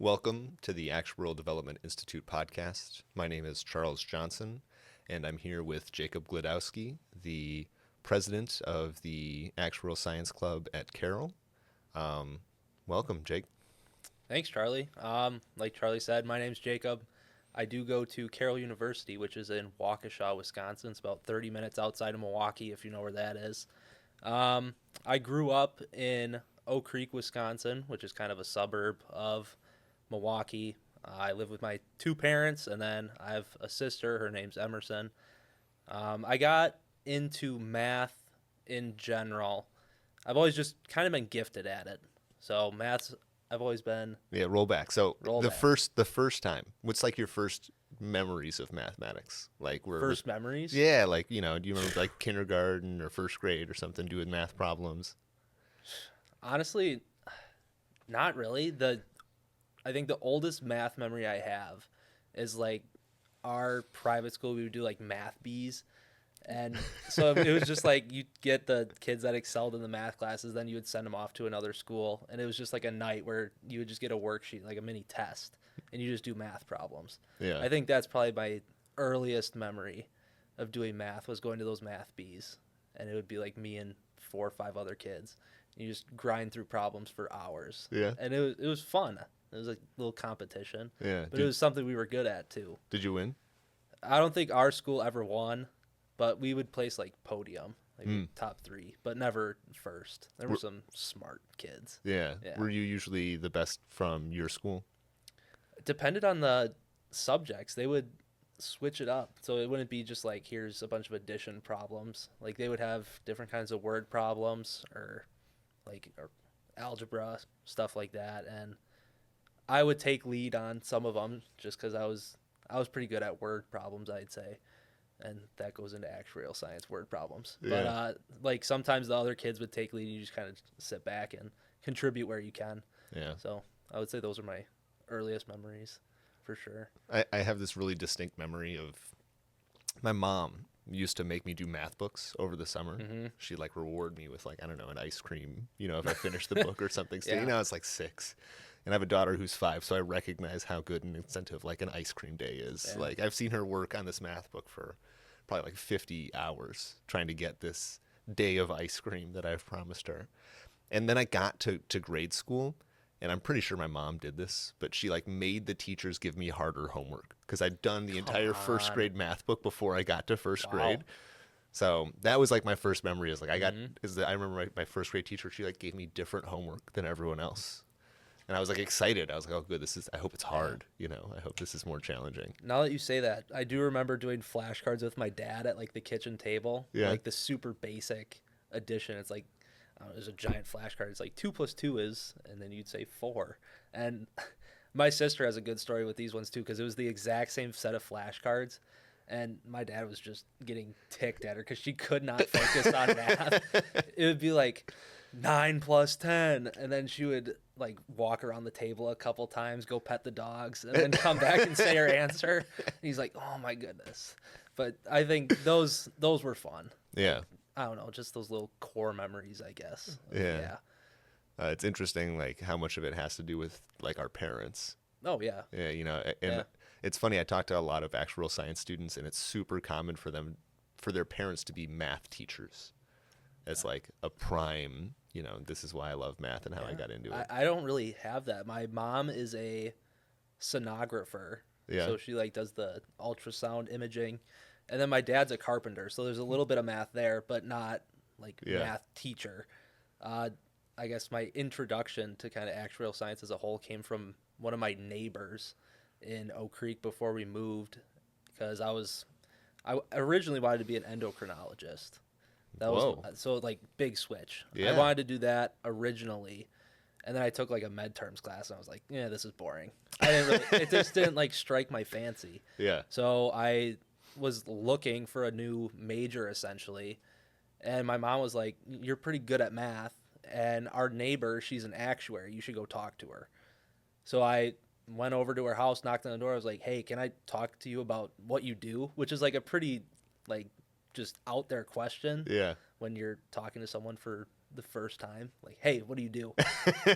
Welcome to the Actuarial Development Institute podcast. My name is Charles Johnson, and I'm here with Jacob Glodowski, the president of the Actuarial Science Club at Carroll. Welcome, Jake. Thanks, Charlie. Like Charlie said, my name's Jacob. I do go to Carroll University, which is in Waukesha, Wisconsin. It's about 30 minutes outside of Milwaukee, if you know where that is. I grew up in Oak Creek, Wisconsin, which is kind of a suburb of Milwaukee. I live with my two parents, and then I have a sister. Her name's Emerson. I got into math in general. I've always just kind of been gifted at it. So math's I've always been. Yeah, roll back. So Roll the back. first time, what's like your first memories of mathematics? Like First memories? Yeah, like, do you remember like kindergarten or first grade or something doing math problems? Honestly, not really. I think the oldest math memory I have is like our private school. We would do like math bees, and so it was just like you get the kids that excelled in the math classes, then you would send them off to another school, and it was just like a night where you would just get a worksheet, like a mini test, and you just do math problems. Yeah. I think that's probably my earliest memory of doing math was going to those math bees, and it would be like me and 4 or 5 other kids. You just grind through problems for hours. Yeah. And it was fun. It was a little competition. Yeah. But it was something we were good at too. Did you win? I don't think our school ever won, but we would place like podium, like top 3, but never first. There were some smart kids. Yeah. Yeah. Were you usually the best from your school? It depended on the subjects. They would switch it up. So it wouldn't be just like, here's a bunch of addition problems. Like they would have different kinds of word problems or algebra, stuff like that. And I would take lead on some of them just because I was pretty good at word problems, I'd say. And that goes into actuarial science word problems. Yeah. But like sometimes the other kids would take lead and you just kind of sit back and contribute where you can. Yeah. So I would say those are my earliest memories for sure. I have this really distinct memory of my mom used to make me do math books over the summer. Mm-hmm. She'd like reward me with like, I don't know, an ice cream, if I finished the book or something. So, Yeah. I was like 6. And I have a daughter who's 5, so I recognize how good an incentive like an ice cream day is. Yeah. Like I've seen her work on this math book for probably like 50 hours trying to get this day of ice cream that I've promised her. And then I got to grade school, and I'm pretty sure my mom did this, but she like made the teachers give me harder homework because I'd done the entire first on. grade math book before I got to first Wow. grade. So that was like my first memory is like I Mm-hmm. I remember my first grade teacher, she like gave me different homework than everyone else. And I was like excited. I was like, oh good, I hope it's hard. I hope this is more challenging. Now that you say that, I do remember doing flashcards with my dad at like the kitchen table. Yeah. Like the super basic addition. It's like, there's a giant flashcard. It's like 2 + 2 is, and then you'd say 4. And my sister has a good story with these ones too, because it was the exact same set of flashcards. And my dad was just getting ticked at her because she could not focus on math. It would be like 9 + 10, and then she would like walk around the table a couple times, go pet the dogs, and then come back and say her answer. And he's like, "Oh my goodness!" But I think those were fun. Yeah. I don't know, just those little core memories, I guess. Yeah. It's interesting like how much of it has to do with like our parents. Oh yeah. Yeah, and Yeah. it's funny. I talk to a lot of actuarial science students, and it's super common for their parents to be math teachers. It's like a prime, this is why I love math and how I got into it. I don't really have that. My mom is a sonographer. Yeah. So she like does the ultrasound imaging. And then my dad's a carpenter, so there's a little bit of math there, but not like Yeah. math teacher. I guess my introduction to kind of actuarial science as a whole came from one of my neighbors in Oak Creek before we moved, because I originally wanted to be an endocrinologist. That Whoa. was so like big switch. Yeah. I wanted to do that originally, and then I took like a med terms class, and I was like, yeah, this is boring. It just didn't like strike my fancy. Yeah. So I was looking for a new major essentially, and my mom was like, "You're pretty good at math, and our neighbor, she's an actuary. You should go talk to her." So I went over to her house, knocked on the door. I was like, "Hey, can I talk to you about what you do?" Which is like a pretty like just out there question Yeah. when you're talking to someone for the first time. Like, "Hey, what do you do?"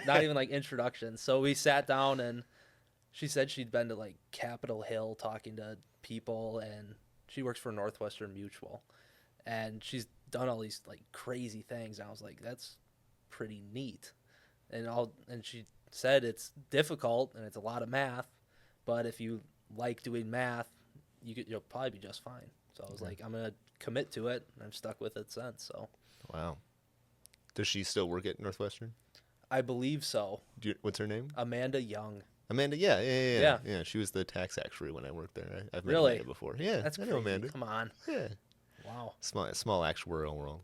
Not even like introduction. So we sat down and she said she'd been to like Capitol Hill talking to people, and she works for Northwestern Mutual, and she's done all these like crazy things. And I was like, that's pretty neat. And she said it's difficult and it's a lot of math, but if you like doing math, you'll probably be just fine. So I was like, I'm gonna commit to it, and I've stuck with it since. So Wow. Does she still work at Northwestern? I believe so. What's her name? Amanda Young. Amanda. Yeah, yeah, yeah, Yeah. yeah. She was the tax actuary when I worked there. I've met Really? Amanda before. Yeah, That's I crazy. know Amanda. Come on. Yeah, Wow. small actuarial world.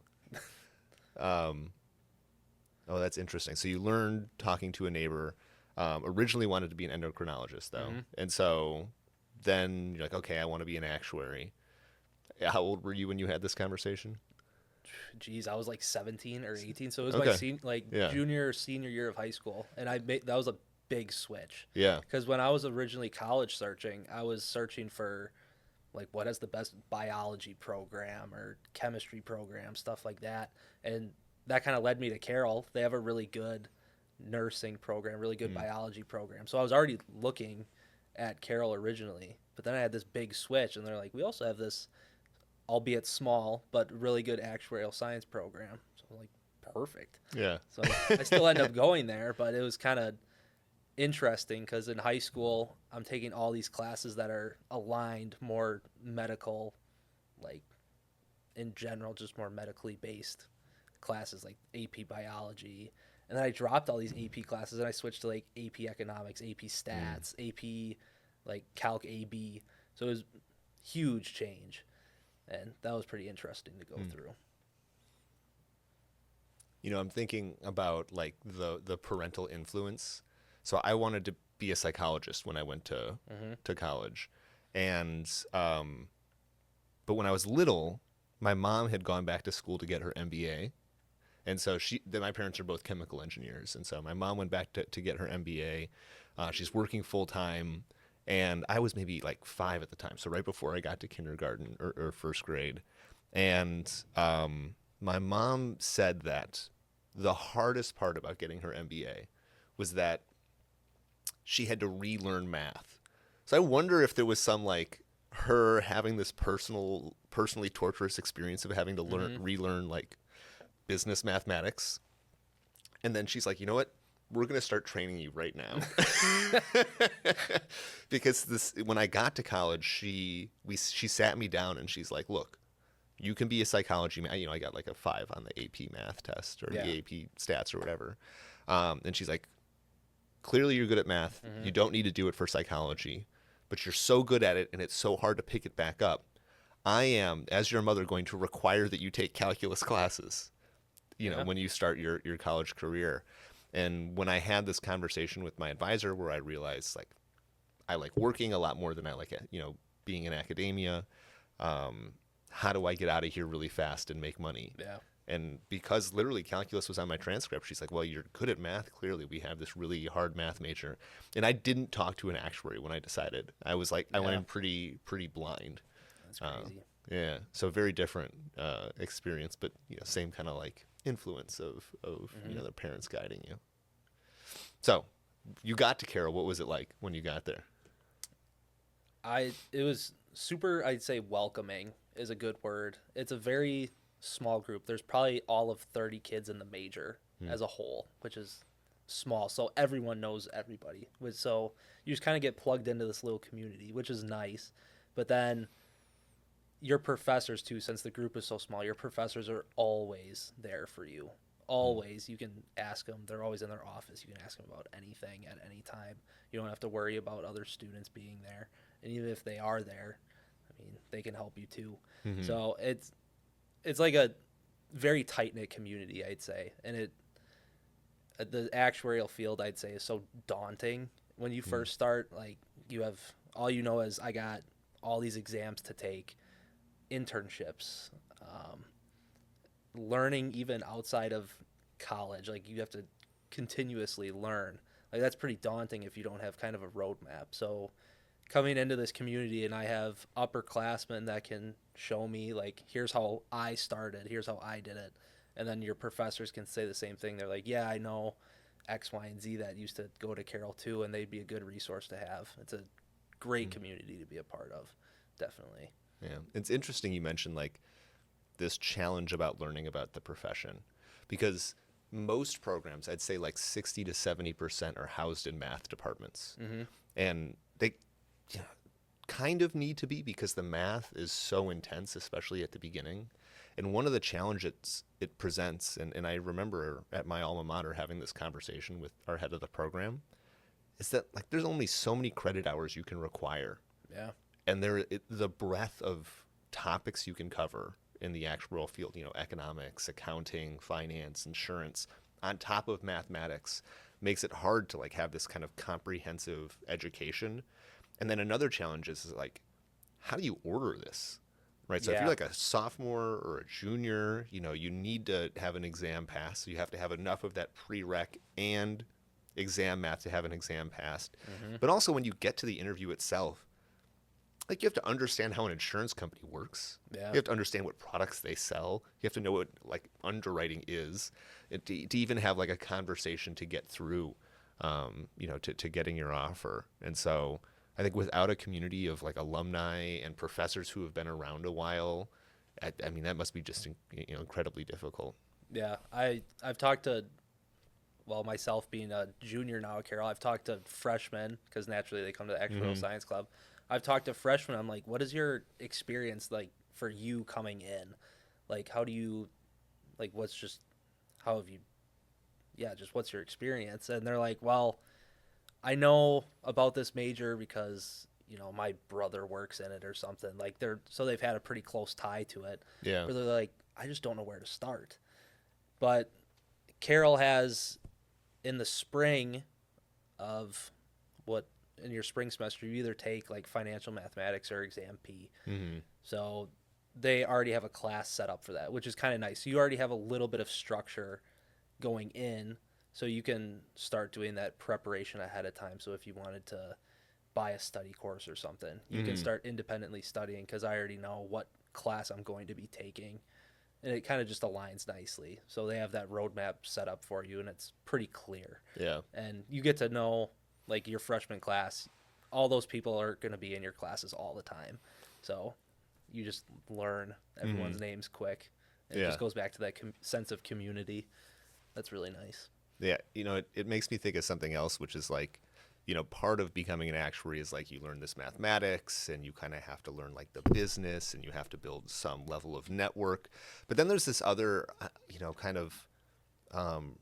Oh, that's interesting. So you learned talking to a neighbor. Originally wanted to be an endocrinologist though, and so then you're like, okay, I want to be an actuary. How old were you when you had this conversation? Geez, I was like 17 or 18, so it was Okay. my Yeah. junior or senior year of high school, and that was a big switch. Yeah. Because when I was originally college searching, I was searching for like what has the best biology program or chemistry program, stuff like that, and that kind of led me to Carroll. They have a really good nursing program, really good biology program. So I was already looking at Carroll originally, but then I had this big switch, and they're like, we also have this, albeit small, but really good actuarial science program. So I'm like, perfect. Yeah. So I still ended up going there, but it was kind of interesting because in high school, I'm taking all these classes that are aligned more medical, like in general, just more medically based classes like AP biology. And then I dropped all these AP classes and I switched to like AP economics, AP stats, AP like calc AB. So it was huge change. And that was pretty interesting to go through. You know, I'm thinking about like the parental influence. So I wanted to be a psychologist when I went to college, and but when I was little, my mom had gone back to school to get her MBA, and so my parents are both chemical engineers, and so my mom went back to get her MBA. She's working full time, and I was maybe like 5 at the time, so right before I got to kindergarten or first grade, and my mom said that the hardest part about getting her MBA was that she had to relearn math. So I wonder if there was some like her having this personally torturous experience of having to relearn like business mathematics. And then she's like, you know what? We're going to start training you right now. Because when I got to college, she sat me down and she's like, look, you can be a psychology, I got like a 5 on the AP math test or the AP stats or whatever. And she's like, clearly you're good at math. You don't need to do it for psychology, but you're so good at it and it's so hard to pick it back up. I am, as your mother, going to require that you take calculus classes, when you start your college career. And when I had this conversation with my advisor where I realized like I like working a lot more than I like, being in academia, how do I get out of here really fast and make money? Yeah. And because literally calculus was on my transcript, she's like, well, you're good at math. Clearly, we have this really hard math major. And I didn't talk to an actuary when I decided. I was like, I went in pretty blind. That's crazy. Yeah. So very different experience, but same kind of like influence of the parents guiding you. So you got to Carroll. What was it like when you got there? It was super, I'd say welcoming is a good word. It's a very small group. There's probably all of 30 kids in the major as a whole, which is small. So everyone knows everybody. So you just kind of get plugged into this little community, which is nice. But then your professors too, since the group is so small, your professors are always there for you. Always. You can ask them. They're always in their office. You can ask them about anything at any time. You don't have to worry about other students being there. And even if they are there, I mean, they can help you too. So it's like a very tight-knit community, I'd say. And the actuarial field, I'd say, is so daunting when you first start. Like, you have all you know is I got all these exams to take, internships, learning even outside of college. Like, you have to continuously learn. Like, that's pretty daunting if you don't have kind of a roadmap. So coming into this community and I have upperclassmen that can show me, like, here's how I started, here's how I did it. And then your professors can say the same thing. They're like, yeah, I know X, Y, and Z that used to go to Carroll too, and they'd be a good resource to have. It's a great community to be a part of, definitely. Yeah, it's interesting you mentioned like this challenge about learning about the profession, because most programs, I'd say like 60 to 70% are housed in math departments, and they kind of need to be because the math is so intense, especially at the beginning. And one of the challenges it presents, and I remember at my alma mater having this conversation with our head of the program, is that like there's only so many credit hours you can require, Yeah. and the breadth of topics you can cover in the actuarial field, economics, accounting, finance, insurance, on top of mathematics, makes it hard to like have this kind of comprehensive education. And then another challenge is like, how do you order this? Right. So if you're Yeah. like a sophomore or a junior, you need to have an exam pass. So you have to have enough of that prereq and exam math to have an exam passed. But also when you get to the interview itself, like you have to understand how an insurance company works. Yeah. You have to understand what products they sell. You have to know what like underwriting is, to even have like a conversation to get through, to getting your offer. And so I think without a community of like alumni and professors who have been around a while, I mean that must be just incredibly difficult. Yeah. I've talked to, well, myself being a junior now at Carroll, I've talked to freshmen because naturally they come to the Actuarial Science Club. I've talked to freshmen. I'm like, what is your experience like for you coming in? Like, how do you, like, how have you, yeah, just what's your experience? And they're like, well, I know about this major because, my brother works in it or something. Like, so they've had a pretty close tie to it. Yeah. Where they're like, I just don't know where to start. But Carroll has, in the spring of in your spring semester, you either take like financial mathematics or exam P. So they already have a class set up for that, which is kind of nice. So you already have a little bit of structure going in, so you can start doing that preparation ahead of time. So if you wanted to buy a study course or something, you can start independently studying because I already know what class I'm going to be taking. And it kind of just aligns nicely. So they have that roadmap set up for you, and it's pretty clear. Yeah. And you get to know, like, your freshman class, all those people are going to be in your classes all the time. So you just learn everyone's names quick. It just goes back to that sense of community. That's really nice. Yeah. It makes me think of something else, which is like, part of becoming an actuary is like you learn this mathematics and you kind of have to learn like the business and you have to build some level of network. But then there's this other, kind of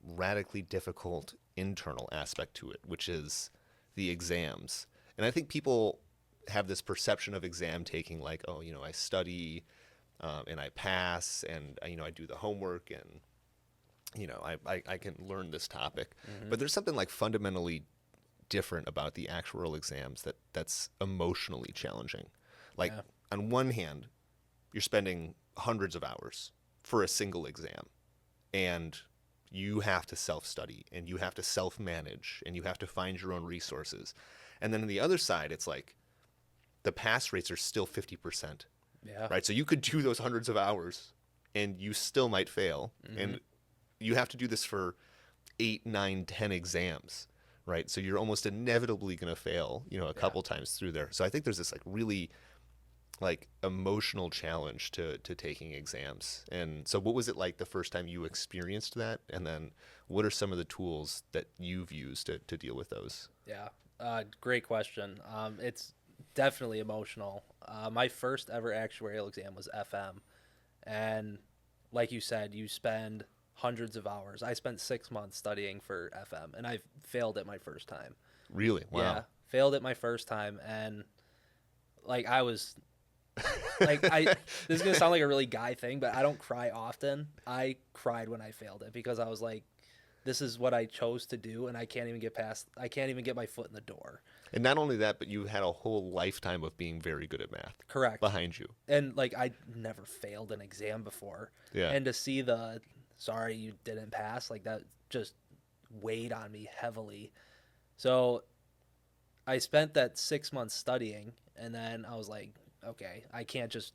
radically difficult internal aspect to it, which is the exams. And I think people have this perception of exam taking like, oh, I study and I pass and, I do the homework and, I can learn this topic. But there's something like fundamentally different about the actuarial exams that's emotionally challenging. Like on one hand, you're spending hundreds of hours for a single exam and you have to self-study and you have to self-manage and you have to find your own resources. And then on the other side, it's like the pass rates are still 50%. Yeah. Right? So you could do those hundreds of hours and you still might fail. And you have to do this for 8, 9, 10 exams. Right. So you're almost inevitably going to fail, a couple times through there. So I think there's this like really like emotional challenge to taking exams. And so what was it like the first time you experienced that? And then what are some of the tools that you've used to deal with those? Yeah. Great question. It's definitely emotional. My first ever actuarial exam was FM. And like you said, you spend hundreds of hours. I spent 6 months studying for FM, and I failed it my first time. Really? Wow. Yeah, failed it my first time, and like I was, like this is gonna sound like a really guy thing, but I don't cry often. I cried when I failed it because I was like, this is what I chose to do, and I can't even get my foot in the door. And not only that, but you had a whole lifetime of being very good at math. Correct. Behind you. And like I never failed an exam before. Yeah. And to see sorry you didn't pass, like that just weighed on me heavily. So I spent that 6 months studying, and then I was like, okay, I can't just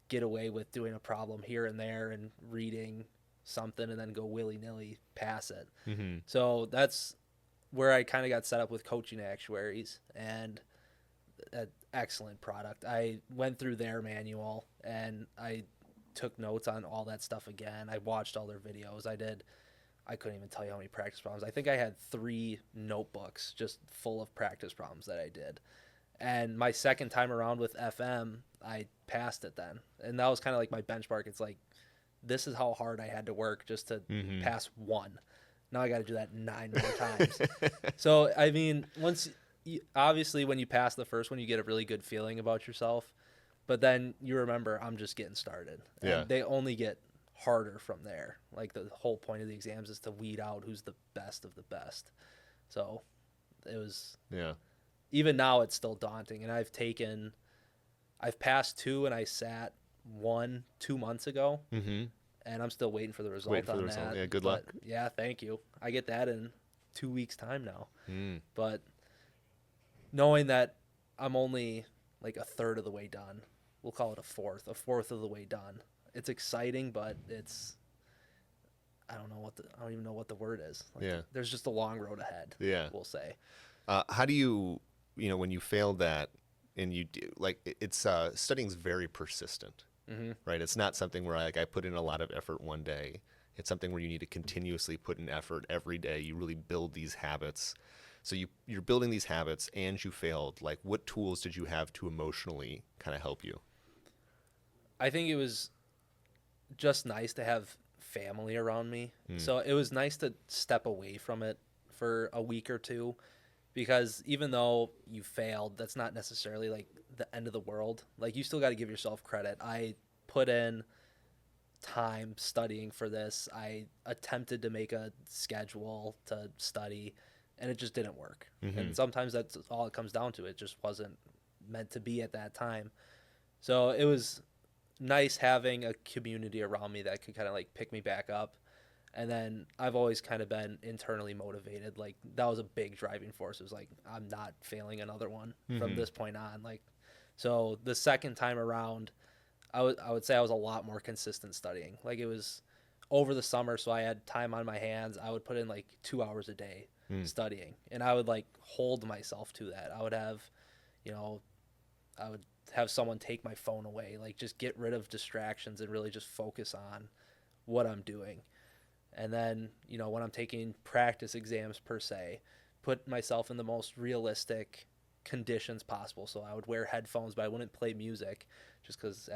get away with doing a problem here and there and reading something and then go willy-nilly pass it. Mm-hmm. So that's where I kind of got set up with coaching actuaries, and an excellent product. I went through their manual and I took notes on all that stuff again. I watched all their videos. I couldn't even tell you how many practice problems. I think I had 3 notebooks just full of practice problems that I did. And my second time around with FM, I passed it then. And that was kind of like my benchmark. It's like, this is how hard I had to work just to pass 1. Now I got to do that 9 more times. So, I mean, obviously when you pass the first one, you get a really good feeling about yourself. But then you remember, I'm just getting started. And they only get harder from there. Like, the whole point of the exams is to weed out who's the best of the best. So it was, even now it's still daunting. And I've passed 2 and I sat 1 2 months ago. Mm-hmm. And I'm still waiting for the result on that. Yeah, good luck. Yeah, thank you. I get that in 2 weeks' time now. But knowing that I'm only like a third of the way done, we'll call it a fourth of the way done. It's exciting, but I don't even know what the word is. Like, there's just a long road ahead. Yeah, we'll say. How do you when you failed that, and you do, like, it's studying's very persistent. Right, it's not something where I put in a lot of effort one day. It's something where you need to continuously put in effort every day. You really build these habits. So you're building these habits, and you failed. Like, what tools did you have to emotionally kind of help you? I think it was just nice to have family around me. So it was nice to step away from it for a week or 2, because even though you failed, that's not necessarily like the end of the world. Like, you still got to give yourself credit. I put in time studying for this. I attempted to make a schedule to study, and it just didn't work. And sometimes that's all it comes down to. It just wasn't meant to be at that time. So it was nice having a community around me that could kind of like pick me back up. And then I've always kind of been internally motivated. Like, that was a big driving force. It was like, I'm not failing another one from this point on. Like, so the second time around, I would say I was a lot more consistent studying. Like, it was over the summer, so I had time on my hands. I would put in like 2 hours a day studying, and I would like hold myself to that. I would have someone take my phone away, like just get rid of distractions and really just focus on what I'm doing. And then, when I'm taking practice exams per se, put myself in the most realistic conditions possible. So I would wear headphones, but I wouldn't play music, just because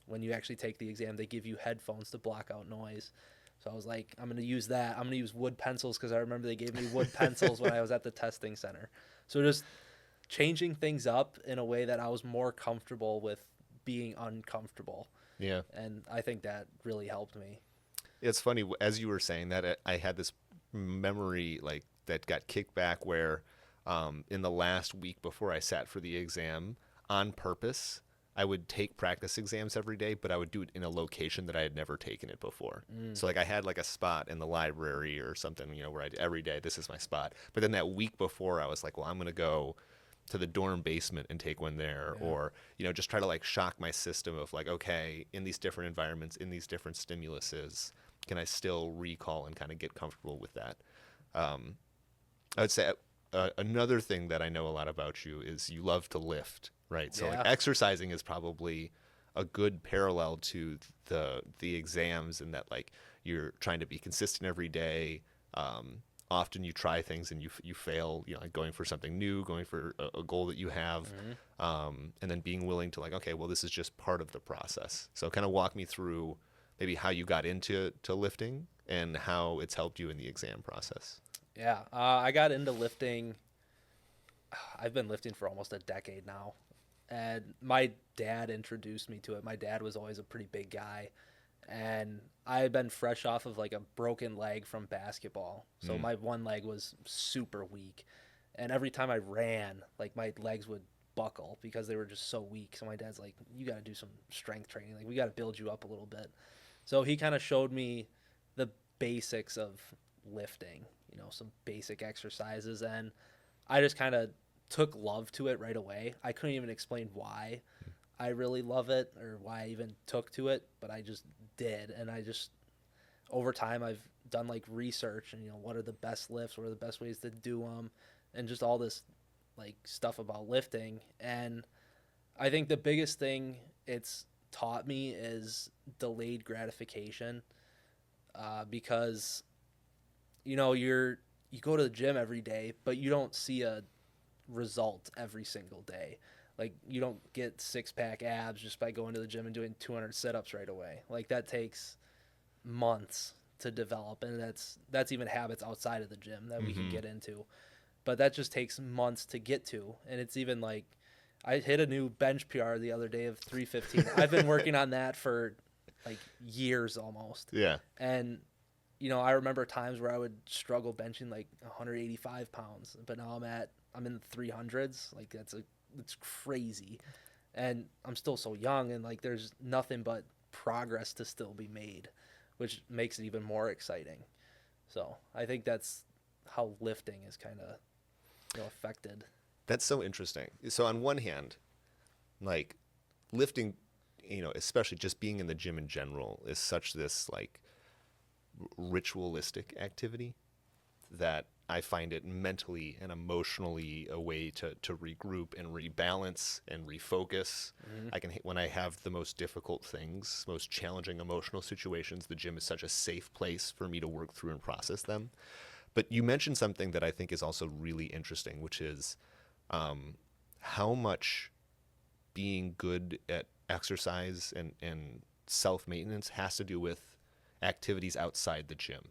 when you actually take the exam, they give you headphones to block out noise. So I was like, I'm going to use that. I'm going to use wood pencils, because I remember they gave me wood pencils when I was at the testing center. So just changing things up in a way that I was more comfortable with being uncomfortable. Yeah. And I think that really helped me. It's funny, as you were saying that, I had this memory like that got kicked back where in the last week before I sat for the exam, on purpose, I would take practice exams every day, but I would do it in a location that I had never taken it before. So like I had like a spot in the library or something, where every day, this is my spot. But then that week before, I was like, well, I'm going to go to the dorm basement and take one there, or just try to like shock my system of like, okay, in these different environments, in these different stimuluses, can I still recall and kind of get comfortable with that? I would say another thing that I know a lot about you is you love to lift, right? So like exercising is probably a good parallel to the exams, in that like you're trying to be consistent every day. Often you try things and you fail, like going for something new, going for a goal that you have, and then being willing to like, okay, well, this is just part of the process. So kind of walk me through maybe how you got into lifting and how it's helped you in the exam process. Yeah, I got into lifting. I've been lifting for almost a decade now, and my dad introduced me to it. My dad was always a pretty big guy, and I had been fresh off of like a broken leg from basketball. So my one leg was super weak, and every time I ran, like my legs would buckle because they were just so weak. So my dad's like, you got to do some strength training. Like, we got to build you up a little bit. So he kind of showed me the basics of lifting, some basic exercises, and I just kind of took love to it right away. I couldn't even explain why I really love it or why I even took to it, but I just did, and over time I've done like research and what are the best lifts, what are the best ways to do them, and just all this like stuff about lifting. And I think the biggest thing it's taught me is delayed gratification, because you go to the gym every day, but you don't see a result every single day. Like you don't get 6-pack abs just by going to the gym and doing 200 sit-ups right away. Like that takes months to develop, and that's even habits outside of the gym that we can get into. But that just takes months to get to, and it's even like I hit a new bench PR the other day of 315. I've been working on that for like years almost. Yeah. And I remember times where I would struggle benching like 185 pounds, but now I'm in the 300s. Like it's crazy, and I'm still so young, and like there's nothing but progress to still be made, which makes it even more exciting. So I think that's how lifting is kind of affected. That's so interesting. So on one hand, like lifting, especially just being in the gym in general is such this like ritualistic activity that I find it mentally and emotionally a way to regroup and rebalance and refocus. When I have the most difficult things, most challenging emotional situations, the gym is such a safe place for me to work through and process them. But you mentioned something that I think is also really interesting, which is how much being good at exercise and self-maintenance has to do with activities outside the gym,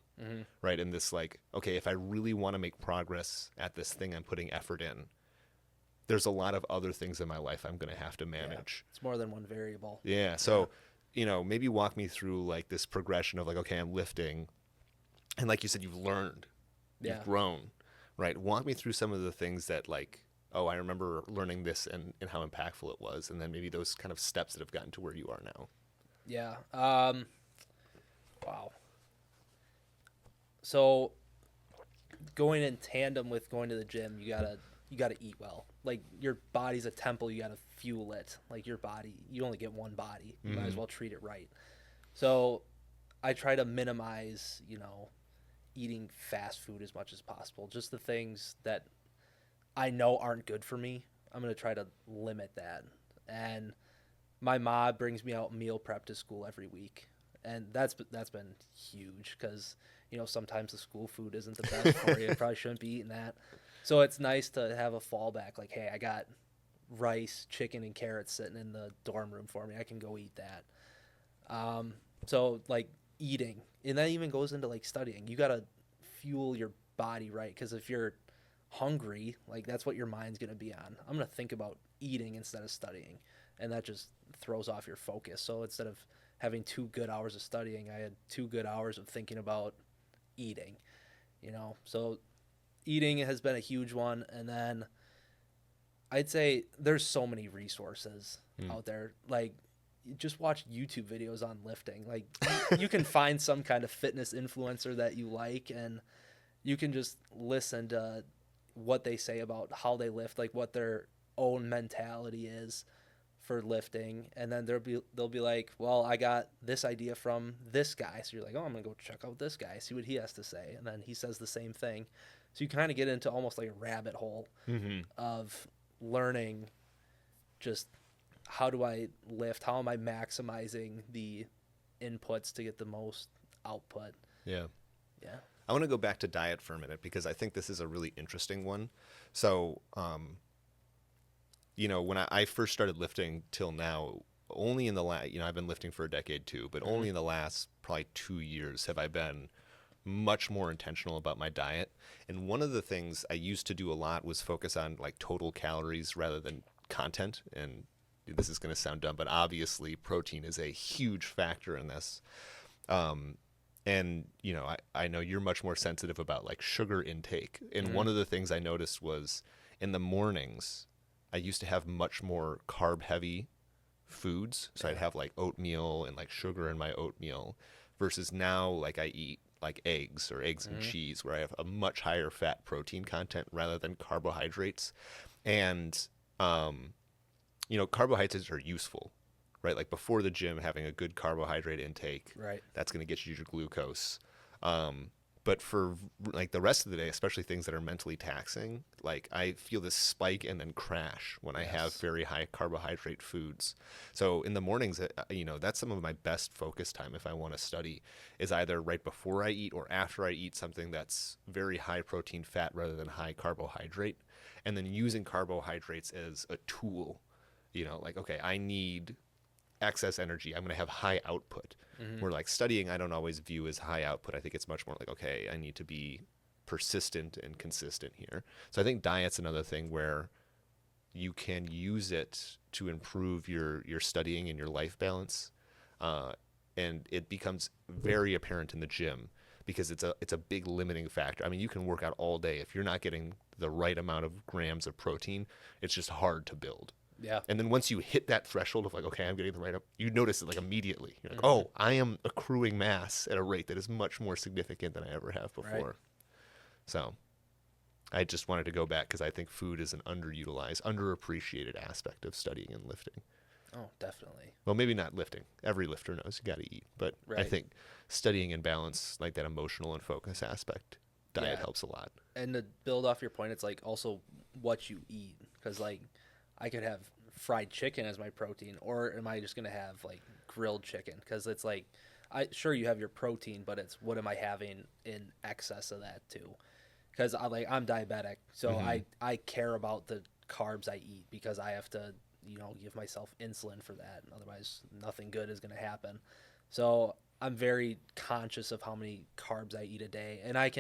right? And this like, okay, if I really want to make progress at this thing I'm putting effort in, there's a lot of other things in my life I'm going to have to manage. Yeah, it's more than one variable. Yeah. So, maybe walk me through like this progression of like, okay, I'm lifting. And like you said, you've learned, you've grown, right? Walk me through some of the things that like, oh, I remember learning this and how impactful it was. And then maybe those kind of steps that have gotten to where you are now. Yeah. Wow. So going in tandem with going to the gym, you gotta eat well. Like your body's a temple, you gotta fuel it. Like your body, you only get one body. You might as well treat it right. So I try to minimize, eating fast food as much as possible. Just the things that I know aren't good for me, I'm gonna try to limit that. And my mom brings me out meal prep to school every week. And that's been huge because, sometimes the school food isn't the best for you. You probably shouldn't be eating that. So it's nice to have a fallback. Like, hey, I got rice, chicken, and carrots sitting in the dorm room for me. I can go eat that. So, like, eating. And that even goes into, like, studying. You got to fuel your body right because if you're hungry, like, that's what your mind's going to be on. I'm going to think about eating instead of studying. And that just throws off your focus. So instead of having 2 good hours of studying, I had 2 good hours of thinking about eating, So eating has been a huge one. And then I'd say there's so many resources out there. Like, just watch YouTube videos on lifting. Like, you can find some kind of fitness influencer that you like, and you can just listen to what they say about how they lift, like what their own mentality is for lifting, and then they'll be like, well, I got this idea from this guy, so you're like, oh, I'm gonna go check out this guy, see what he has to say, and then he says the same thing, so you kind of get into almost like a rabbit hole of learning just how do I lift, how am I maximizing the inputs to get the most output. Yeah I want to go back to diet for a minute because I think this is a really interesting one. So when I first started lifting till now, only in the last, I've been lifting for a decade too, but only in the last probably 2 years have I been much more intentional about my diet. And one of the things I used to do a lot was focus on like total calories rather than content. And this is going to sound dumb, but obviously protein is a huge factor in this. And, I know you're much more sensitive about like sugar intake. And one of the things I noticed was in the mornings, I used to have much more carb heavy foods. So I'd have like oatmeal and like sugar in my oatmeal versus now like I eat like eggs and cheese where I have a much higher fat protein content rather than carbohydrates. And, carbohydrates are useful, right? Like before the gym, having a good carbohydrate intake, Right. that's going to get you your glucose. But for like the rest of the day, especially things that are mentally taxing, like I feel this spike and then crash when I have Yes. very high carbohydrate foods. So in the mornings, that's some of my best focus time if I want to study is either right before I eat or after I eat something that's very high protein fat rather than high carbohydrate. And then using carbohydrates as a tool, like, okay, I need excess energy. I'm going to have high output. Hmm. Where like studying, I don't always view as high output. I think it's much more like, okay, I need to be persistent and consistent here. So I think diet's another thing where you can use it to improve your studying and your life balance, and it becomes very apparent in the gym because it's a big limiting factor. I mean, you can work out all day if you're not getting the right amount of grams of protein. It's just hard to build. Yeah. And then once you hit that threshold of like, okay, I'm getting the right, you notice it like immediately. You're like, Hmm. oh, I am accruing mass at a rate that is much more significant than I ever have before. Right. So I just wanted to go back because I think food is an underutilized, underappreciated aspect of studying and lifting. Oh, definitely. Well, maybe not lifting. Every lifter knows you got to eat, but I Right. think studying and balance, like that emotional and focus aspect, diet Yeah. helps a lot. And to build off your point, it's like also what you eat. Because, like, I could have fried chicken as my protein, or am I just going to have, like, grilled chicken? Because it's like, sure, you have your protein, but it's what am I having in excess of that, too? Because I'm diabetic, so Hmm. I care about the carbs I eat because I have to give myself insulin for that. Otherwise, nothing good is going to happen. So I'm very conscious of how many carbs I eat a day, and I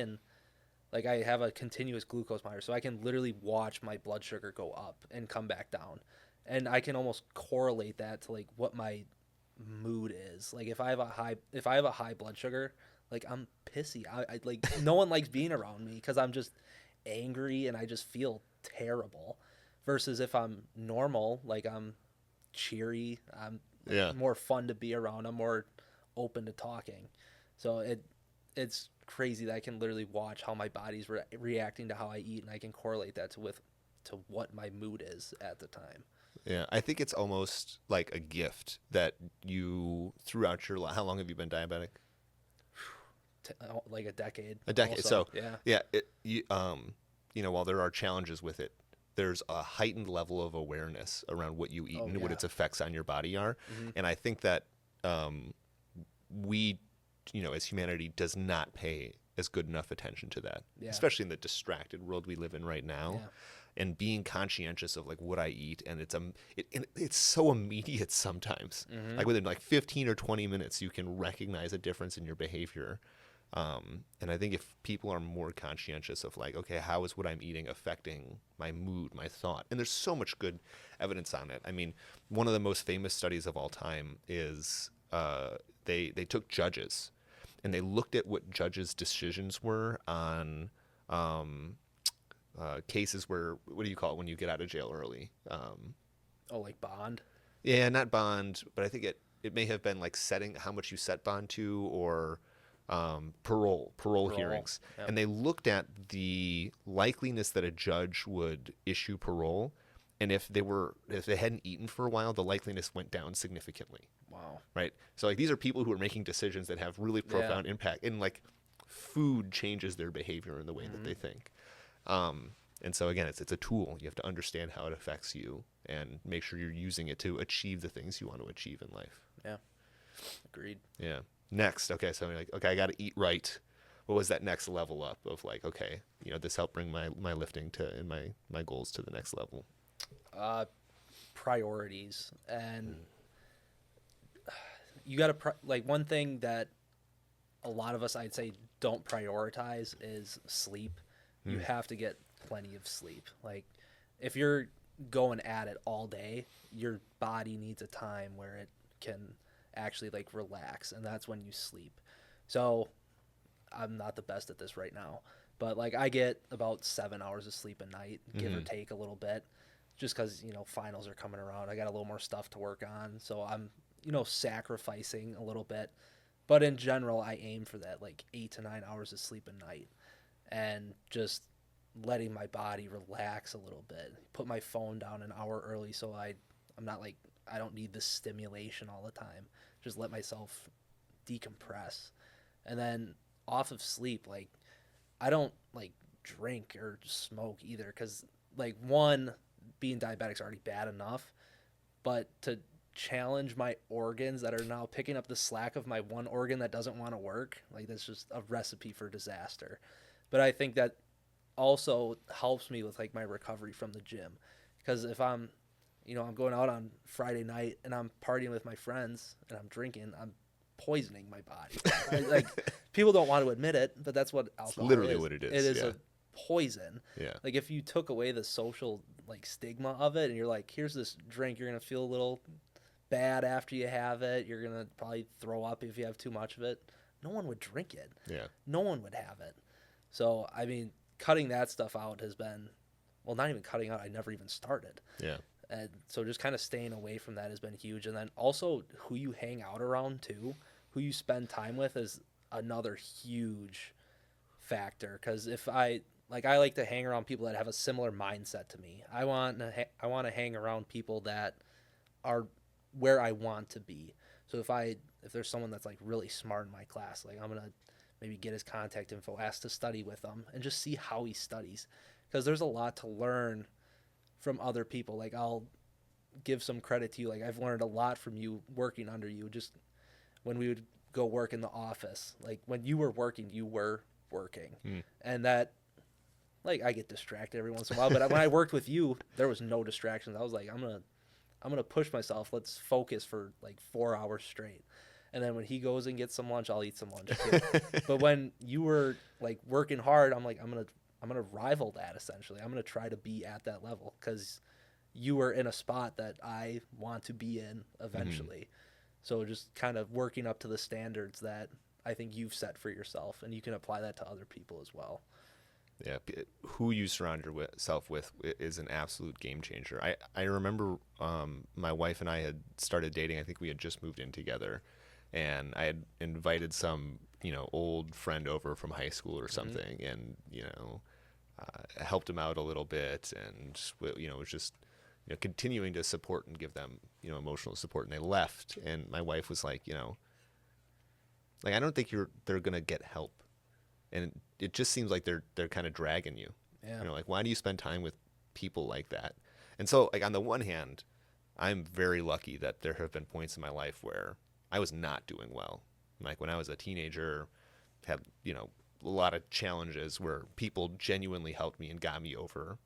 have a continuous glucose monitor, so I can literally watch my blood sugar go up and come back down, and I can almost correlate that to like what my mood is. Like if I have a high blood sugar, like I'm pissy. I like no one likes being around me because I'm just angry and I just feel terrible. Versus if I'm normal, like I'm cheery, I'm like Yeah. more fun to be around. I'm more open to talking. So it's crazy that I can literally watch how my body's reacting to how I eat, and I can correlate that to what my mood is at the time. Yeah, I think it's almost like a gift that you throughout your life. How long have you been diabetic? Like a decade. A decade. Also, So, yeah. yeah, while there are challenges with it, there's a heightened level of awareness around what you eat Oh and what yeah. its effects on your body are. Hmm. And I think that we, as humanity, does not pay as good enough attention to that, Yeah. especially in the distracted world we live in right now. Yeah. And being conscientious of like what I eat, and it's so immediate sometimes. Hmm. Like within like 15 or 20 minutes, you can recognize a difference in your behavior. And I think if people are more conscientious of like, okay, how is what I'm eating affecting my mood, my thought? And there's so much good evidence on it. I mean, one of the most famous studies of all time is they took judges and they looked at what judges' decisions were on cases where, what do you call it when you get out of jail early? Oh, like Bond. Yeah, not bond, but I think it may have been like setting how much you set bond to, or parole Parole. hearings, Yep. and they looked at the likeliness that a judge would issue parole, and if they hadn't eaten for a while, the likeliness went down significantly. Wow. Right. So like these are people who are making decisions that have really Yeah. profound impact, and like food changes their behavior and the way that Hmm. they think. And so again, it's a tool. You have to understand how it affects you and make sure you're using it to achieve the things you want to achieve in life. Yeah. Agreed. Yeah. Next, okay, so you're like, okay, I got to eat right. What was that next level up of like, okay, this helped bring my lifting to and my goals to the next level. Uh, Priorities, and you got to like one thing that a lot of us I'd say don't prioritize is sleep. You Hmm. have to get plenty of sleep. Like if you're going at it all day, your body needs a time where it can actually like relax, and that's when you sleep. So I'm not the best at this right now, but like I get about 7 hours of sleep a night, give or Hmm. take a little bit, just because finals are coming around. I got a little more stuff to work on, so I'm sacrificing a little bit. But in general, I aim for that like 8 to 9 hours of sleep a night, and just letting my body relax a little bit. Put my phone down an hour early so I I'm not like, I don't need this stimulation all the time. Just let myself decompress. And then off of sleep, like, I don't like drink or smoke either, because like, one, being diabetic's already bad enough, but to challenge my organs that are now picking up the slack of my one organ that doesn't want to work, like, that's just a recipe for disaster. But I think that also helps me with like my recovery from the gym, because if I'm, I'm going out on Friday night and I'm partying with my friends and I'm drinking, I'm poisoning my body. Like, people don't want to admit it, but that's what alcohol It's literally is. what it is. It is yeah. a poison. Yeah. Like, if you took away the social like stigma of it, and you're like, here's this drink, you're gonna feel a little bad after you have it. You're gonna probably throw up if you have too much of it. No one would drink it. Yeah. No one would have it. So I mean, cutting that stuff out has been, well, not even cutting out. I never even started. Yeah. And so just kind of staying away from that has been huge. And then also who you hang out around too, who you spend time with is another huge factor. Because if I like to hang around people that have a similar mindset to me. I want to hang around people that are where I want to be. So if there's someone that's like really smart in my class, like, I'm gonna maybe get his contact info, ask to study with him, and just see how he studies, because there's a lot to learn from other people. Like, I'll give some credit to you. Like, I've learned a lot from you working under you. Just when we would go work in the office, like, when you were working, and that, like, I get distracted every once in a while, but when I worked with you, there was no distractions. I was like, I'm gonna push myself. Let's focus for like 4 hours straight. And then when he goes and gets some lunch, I'll eat some lunch too. But when you were like working hard, I'm like, I'm gonna rival that essentially. I'm gonna try to be at that level, because you were in a spot that I want to be in eventually. Mm-hmm. So just kind of working up to the standards that I think you've set for yourself, and you can apply that to other people as well. Yeah, who you surround yourself with is an absolute game changer. I remember my wife and I had started dating. I think we had just moved in together, and I had invited some old friend over from high school or something, mm-hmm. and helped him out a little bit, and was just continuing to support and give them emotional support. And they left, and my wife was like, like, I don't think they're gonna get help. And it just seems like they're kind of dragging you. Yeah. Like, why do you spend time with people like that? And so, like, on the one hand, I'm very lucky that there have been points in my life where I was not doing well. Like, when I was a teenager, had a lot of challenges where people genuinely helped me and got me over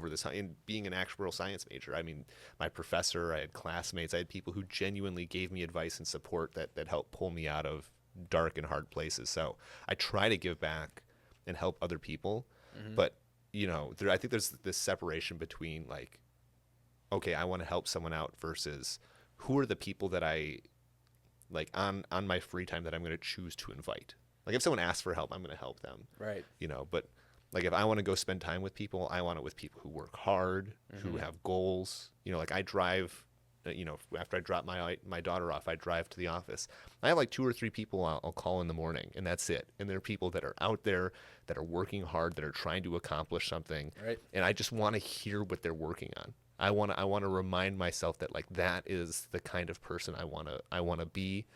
this. And being an actuarial science major, I mean, my professor, I had classmates, I had people who genuinely gave me advice and support that helped pull me out of dark and hard places. So I try to give back and help other people, but I think there's this separation between, like, okay, I want to help someone out versus who are the people that I like on my free time that I'm going to choose to invite. Like, if someone asks for help, I'm going to help them, right? But like, if I want to go spend time with people, I want it with people who work hard, who have goals. Like, I drive. After I drop my daughter off, I drive to the office. I have like 2 or 3 people I'll call in the morning, and that's it. And they're people that are out there, that are working hard, that are trying to accomplish something. Right. And I just want to hear what they're working on. I want to remind myself that, like, that is the kind of person I want to be.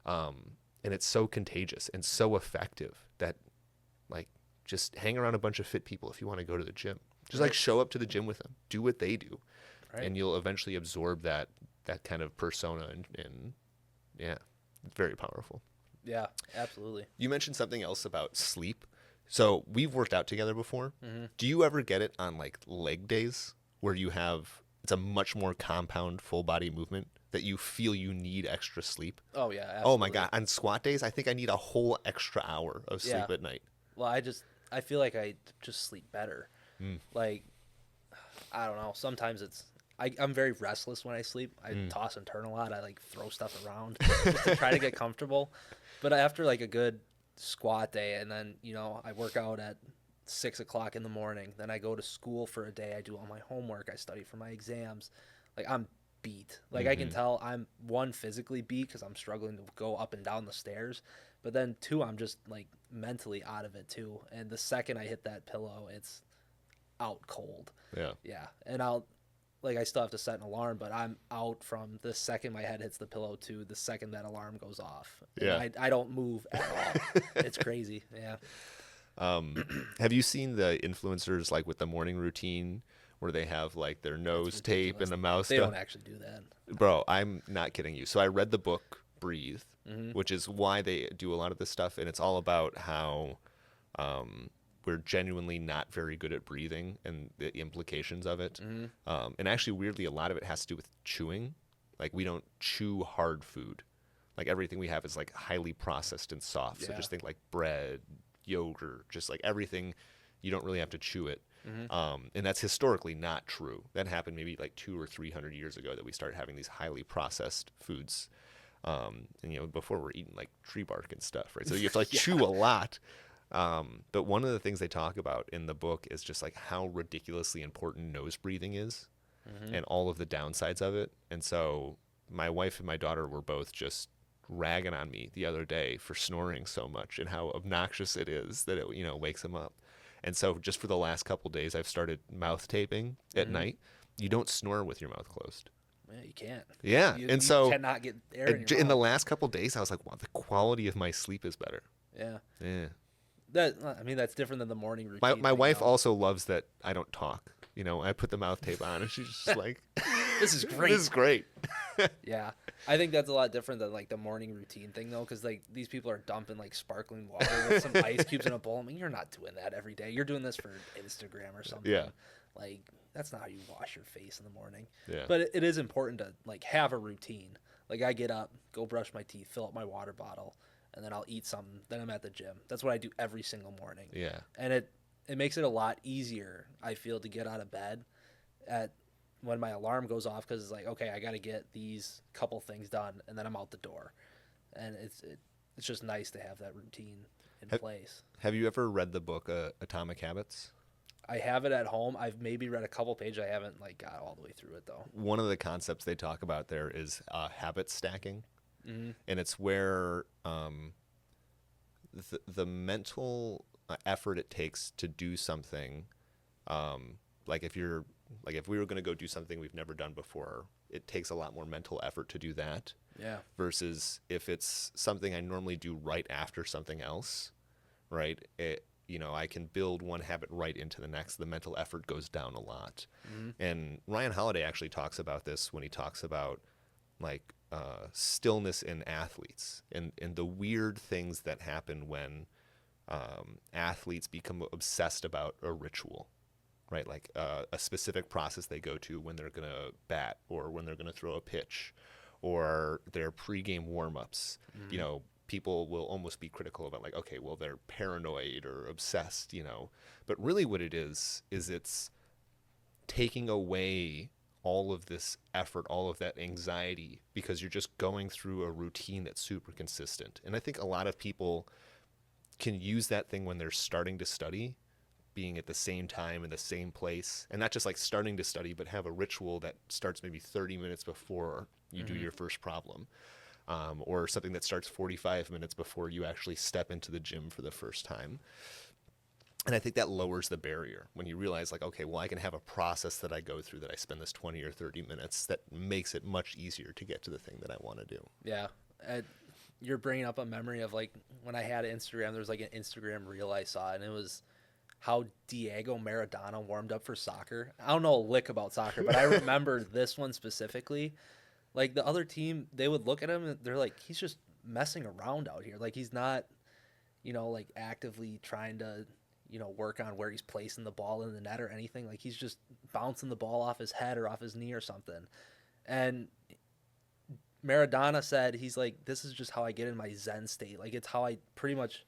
And it's so contagious and so effective that, like, just hang around a bunch of fit people if you want to go to the gym. Just like show up to the gym with them, do what they do. Right. And you'll eventually absorb that kind of persona, and yeah, it's very powerful. Yeah, absolutely. You mentioned something else about sleep. So we've worked out together before. Mm-hmm. Do you ever get it on like leg days where it's a much more compound full body movement that you feel you need extra sleep? Oh yeah, absolutely. Oh my God. On squat days, I think I need a whole extra hour of sleep at night. Well, I feel like I just sleep better. Like, I don't know. Sometimes I'm very restless when I sleep. I toss and turn a lot. I like throw stuff around just to try to get comfortable. But after like a good squat day, and then I work out at 6 o'clock in the morning. Then I go to school for a day. I do all my homework. I study for my exams. Like, I'm beat. Like, I can tell I'm, one, physically beat because I'm struggling to go up and down the stairs. But then 2, I'm just like mentally out of it too. And the second I hit that pillow, it's out cold. Yeah. Yeah. And I'll like I still have to set an alarm, but I'm out from the second my head hits the pillow to the second that alarm goes off. And Yeah. I don't move at all. It's crazy. Yeah. Have you seen the influencers like with the morning routine where they have like their That's nose tape ridiculous. and the mouth They stuff? don't actually do that. Bro, I'm not kidding you. So I read the book Breathe, Hmm. which is why they do a lot of this stuff, and it's all about how we're genuinely not very good at breathing and the implications of it. Hmm. And actually, weirdly, a lot of it has to do with chewing. Like we don't chew hard food. Like everything we have is like highly processed and soft. So Yeah. just think like bread, yogurt, just like everything. You don't really have to chew it. And that's historically not true. That happened maybe like 200 or 300 years ago that we started having these highly processed foods. And you know, before we're eating like tree bark and stuff, right? So you have to like chew a lot. But one of the things they talk about in the book is just like how ridiculously important nose breathing is and all of the downsides of it. And so my wife and my daughter were both just ragging on me the other day for snoring so much and how obnoxious it is that it, you know, wakes them up. And so just for the last couple days, I've started mouth taping at night. You don't snore with your mouth closed. Yeah, you can't. Yeah. You And so cannot get air in your in the mouth. last couple days, I was like, wow, the quality of my sleep is better. Yeah. Yeah. I mean, that's different than the morning routine. My thing, wife you know? also loves that I don't talk. You know, I put the mouth tape on and she's just like, This is great. this is great. Yeah, I think that's a lot different than like the morning routine thing though, because like these people are dumping like sparkling water with some ice cubes in a bowl. I mean, you're not doing that every day. You're doing this for Instagram or something. Yeah. Like that's not how you wash your face in the morning. Yeah. But it is important to like have a routine. Like I get up, go brush my teeth, fill up my water bottle, and then I'll eat something. Then I'm at the gym. That's what I do every single morning. Yeah. And it makes it a lot easier, I feel, to get out of bed at when my alarm goes off, because it's like, okay, I got to get these couple things done and then I'm out the door. And it's just nice to have that routine in place. Have you ever read the book Atomic Habits? I have it at home. I've maybe read a couple pages. I haven't like got all the way through it though. One of the concepts they talk about there is habit stacking. Mm-hmm. And it's where the mental effort it takes to do something, like if we were going to go do something we've never done before, it takes a lot more mental effort to do that. Yeah. Versus if it's something I normally do right after something else, right? I can build one habit right into the next. The mental effort goes down a lot. Mm-hmm. And Ryan Holiday actually talks about this when he talks about like stillness in athletes and the weird things that happen when athletes become obsessed about a ritual, right? Like a specific process they go to when they're going to bat or when they're going to throw a pitch or their pregame warm-ups. Mm-hmm. You know, people will almost be critical about like, okay, well, they're paranoid or obsessed, you know. But really what it is it's taking away all of this effort, all of that anxiety, because you're just going through a routine that's super consistent. And I think a lot of people can use that thing when they're starting to study, being at the same time in the same place, and not just like starting to study, but have a ritual that starts maybe 30 minutes before you do your first problem, or something that starts 45 minutes before you actually step into the gym for the first time. And I think that lowers the barrier when you realize like, okay, well, I can have a process that I go through that I spend this 20 or 30 minutes that makes it much easier to get to the thing that I want to do. Yeah. You're bringing up a memory of like when I had Instagram, there was like an Instagram reel I saw, and it was how Diego Maradona warmed up for soccer. I don't know a lick about soccer, but I remember this one specifically. Like the other team, they would look at him and they're like, he's just messing around out here. Like he's not, like actively trying to, work on where he's placing the ball in the net or anything. Like he's just bouncing the ball off his head or off his knee or something. And Maradona said, he's like, this is just how I get in my Zen state. Like it's how I pretty much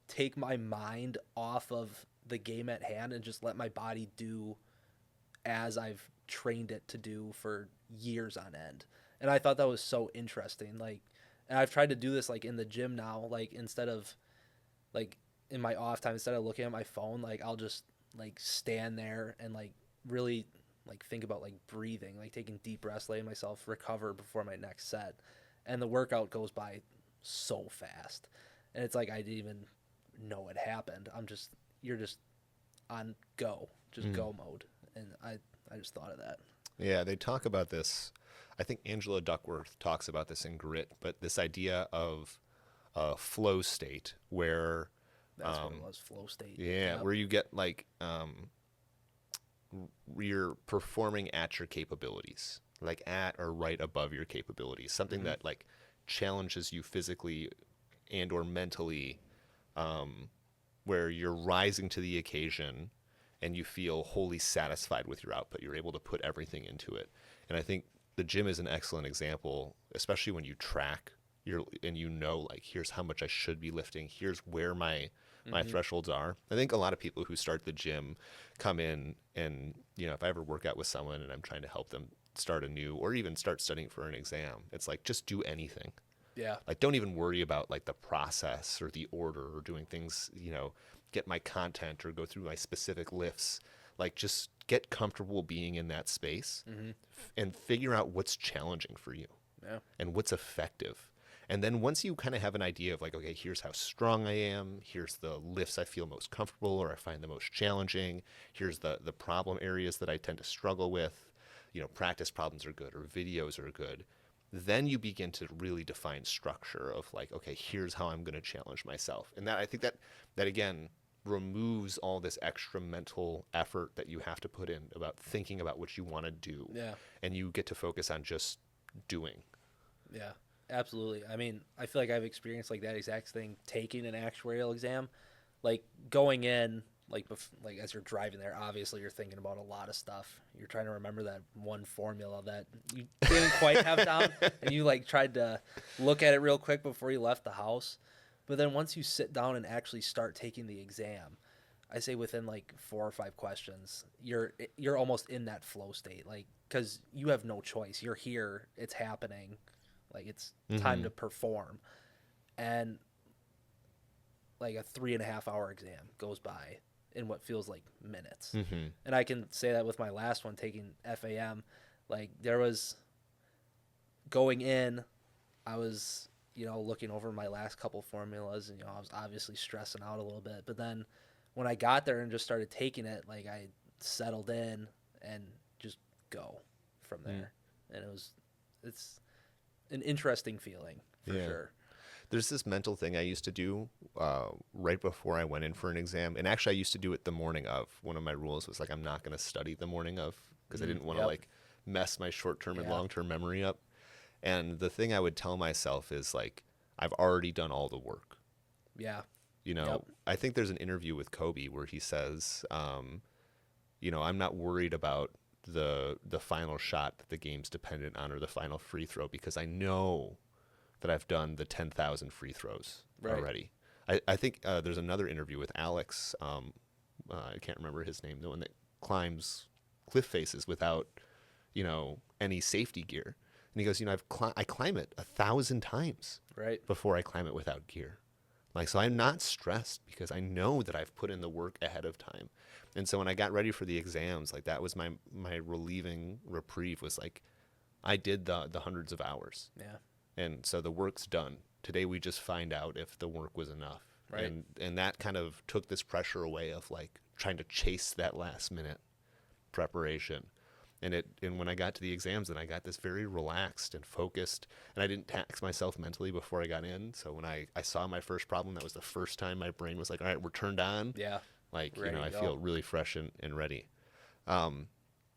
take my mind off of the game at hand and just let my body do as I've trained it to do for years on end. And I thought that was so interesting. Like, and I've tried to do this like in the gym now, like instead of like in my off time, instead of looking at my phone, like I'll just like stand there and like really like think about like breathing, like taking deep breaths, letting myself recover before my next set. And the workout goes by so fast. And it's like I didn't even know it happened. You're just on go, just go mode. And I just thought of that. Yeah, they talk about this. I think Angela Duckworth talks about this in Grit, but this idea of a flow state where, That's what it was, flow state. yeah, Yep. where you get like you're performing at your capabilities, like at or right above your capabilities, something Mm-hmm. that like challenges you physically and or mentally, where you're rising to the occasion and you feel wholly satisfied with your output. You're able to put everything into it. And I think the gym is an excellent example, especially when you track and you know, like, here's how much I should be lifting. Here's where my Mm-hmm. thresholds are. I think a lot of people who start the gym come in and, if I ever work out with someone and I'm trying to help them start anew or even start studying for an exam, it's like, just do anything. Yeah. Like, don't even worry about like the process or the order or doing things, get my content or go through my specific lifts. Like, just get comfortable being in that space Mm-hmm. and figure out what's challenging for you Yeah. and what's effective. And then once you kind of have an idea of like, okay, here's how strong I am, here's the lifts I feel most comfortable or I find the most challenging, here's the problem areas that I tend to struggle with, practice problems are good or videos are good, then you begin to really define structure of like, okay, here's how I'm going to challenge myself. And that, I think that again removes all this extra mental effort that you have to put in about thinking about what you want to do. Yeah. And you get to focus on just doing. Yeah. Absolutely. I mean, I feel like I've experienced like that exact thing taking an actuarial exam, like going in, like as you're driving there, obviously you're thinking about a lot of stuff. You're trying to remember that one formula that you didn't quite have down, and you like tried to look at it real quick before you left the house. But then once you sit down and actually start taking the exam, I say within like 4 or 5 questions, you're almost in that flow state, like because you have no choice. You're here, it's happening, like it's time Mm-hmm. to perform, and like a 3.5 hour exam goes by in what feels like minutes. Mm-hmm. And I can say that with my last one taking FAM, like there was going in, I was, looking over my last couple formulas and, I was obviously stressing out a little bit. But then when I got there and just started taking it, like I settled in and just go from there. And it's an interesting feeling for Yeah. sure. There's this mental thing I used to do right before I went in for an exam. And actually, I used to do it the morning of. One of my rules was like, I'm not going to study the morning of because I didn't want to Yep. like mess my short-term and Yeah. long-term memory up. And the thing I would tell myself is like, I've already done all the work. Yeah. Yep. I think there's an interview with Kobe where he says, I'm not worried about the final shot that the game's dependent on or the final free throw because I know that I've done the 10,000 free throws already. I think there's another interview with Alex. I can't remember his name, the one that climbs cliff faces without, any safety gear. And he goes, I climb it 1,000 times Right. before I climb it without gear. Like, so I'm not stressed because I know that I've put in the work ahead of time. And so when I got ready for the exams, like that was my relieving reprieve was like, I did the hundreds of hours. Yeah. And so the work's done. Today we just find out if the work was enough. Right. And that kind of took this pressure away of like trying to chase that last minute preparation. And when I got to the exams, then I got this very relaxed and focused, and I didn't tax myself mentally before I got in. So when I saw my first problem, that was the first time my brain was like, all right, we're turned on. Yeah. Like, Ready to I go. feel really fresh and ready. I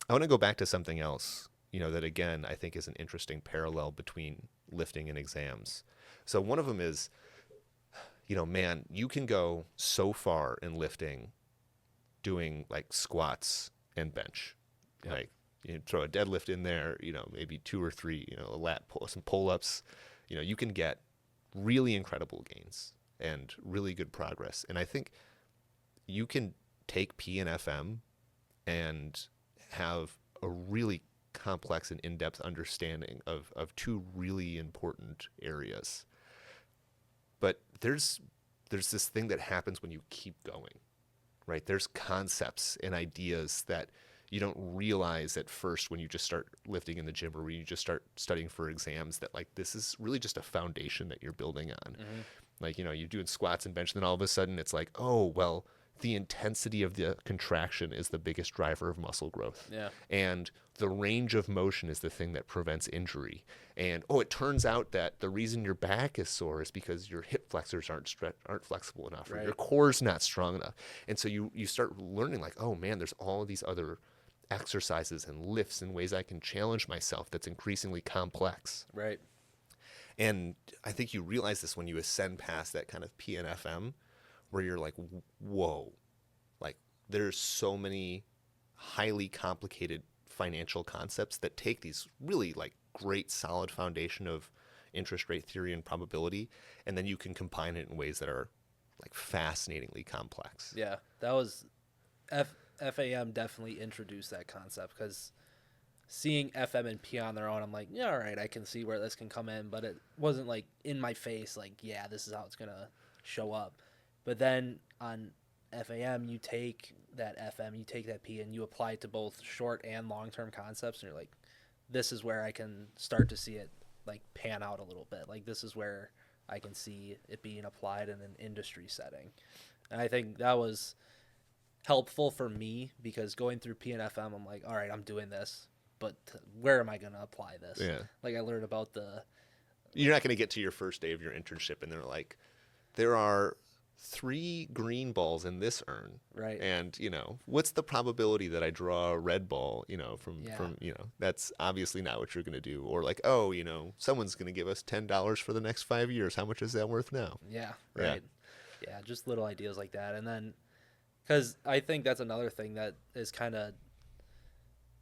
want to go back to something else, that again, I think is an interesting parallel between lifting and exams. So one of them is, man, you can go so far in lifting doing like squats and bench. Yep. Like, throw a deadlift in there, maybe 2 or 3, a lat pull, some pull-ups. You can get really incredible gains and really good progress. And I think you can take P and FM and have a really complex and in-depth understanding of 2 really important areas. But there's this thing that happens when you keep going, right? There's concepts and ideas that you don't realize at first when you just start lifting in the gym or when you just start studying for exams that like this is really just a foundation that you're building on. Mm-hmm. Like, you're doing squats and bench, and then all of a sudden it's like, oh, well, the intensity of the contraction is the biggest driver of muscle growth. Yeah. And the range of motion is the thing that prevents injury. And it turns out that the reason your back is sore is because your hip flexors aren't flexible enough, or Right. your core's not strong enough. And so you start learning like, oh man, there's all of these other exercises and lifts and ways I can challenge myself that's increasingly complex. Right. And I think you realize this when you ascend past that kind of PNFM, where you're like, whoa, like there's so many highly complicated financial concepts that take these really like great solid foundation of interest rate theory and probability, and then you can combine it in ways that are like fascinatingly complex. Yeah, that was FAM definitely introduced that concept, because seeing FM and P on their own, I'm like, yeah, all right, I can see where this can come in, but it wasn't like in my face, like, yeah, this is how it's gonna show up. But then on FAM, you take that FM, you take that P, and you apply it to both short and long-term concepts, and you're like, this is where I can start to see it like pan out a little bit. Like, this is where I can see it being applied in an industry setting. And I think that was helpful for me, because going through P and FM, I'm like, all right, I'm doing this, but where am I going to apply this? Yeah. Like, I learned about You're not going to get to your first day of your internship and they're like, there are 3 green balls in this urn. Right. And, what's the probability that I draw a red ball, from, that's obviously not what you're going to do. Or like, someone's going to give us $10 for the next 5 years. How much is that worth now? Yeah. Right. Yeah. Just little ideas like that. And then, because I think that's another thing that is kind of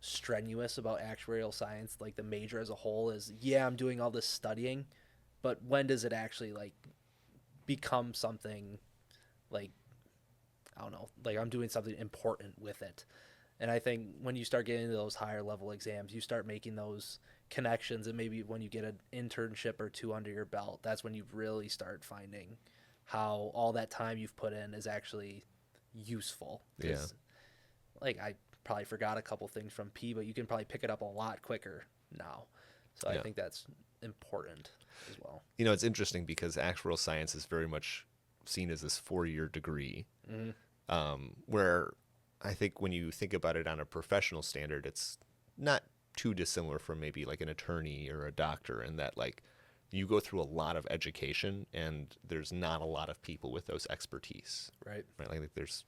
strenuous about actuarial science, like the major as a whole, is, yeah, I'm doing all this studying, but when does it actually like become something like, I don't know, like I'm doing something important with it? And I think when you start getting into those higher level exams, you start making those connections, and maybe when you get an internship or 2 under your belt, that's when you really start finding how all that time you've put in is actually useful. Yeah. Like, I probably forgot a couple things from P, but you can probably pick it up a lot quicker now. So I think that's important as well. It's interesting because actuarial science is very much seen as this 4-year degree, where I think when you think about it on a professional standard, it's not too dissimilar from maybe like an attorney or a doctor, in that like you go through a lot of education and there's not a lot of people with those expertise. Right. Like there's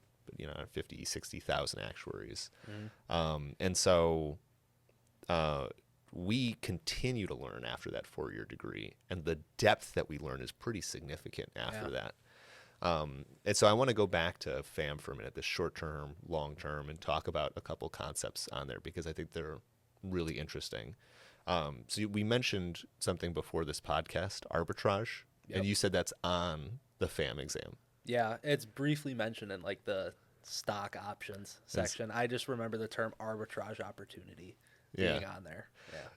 50, 60,000 actuaries. And so we continue to learn after that 4-year degree, and the depth that we learn is pretty significant after that. And so I want to go back to FAM for a minute, this short-term, long-term, and talk about a couple concepts on there, because I think they're really interesting. So we mentioned something before this podcast, arbitrage, and you said that's on the FAM exam. Yeah, it's briefly mentioned in like the stock options section. I just remember the term arbitrage opportunity being on there.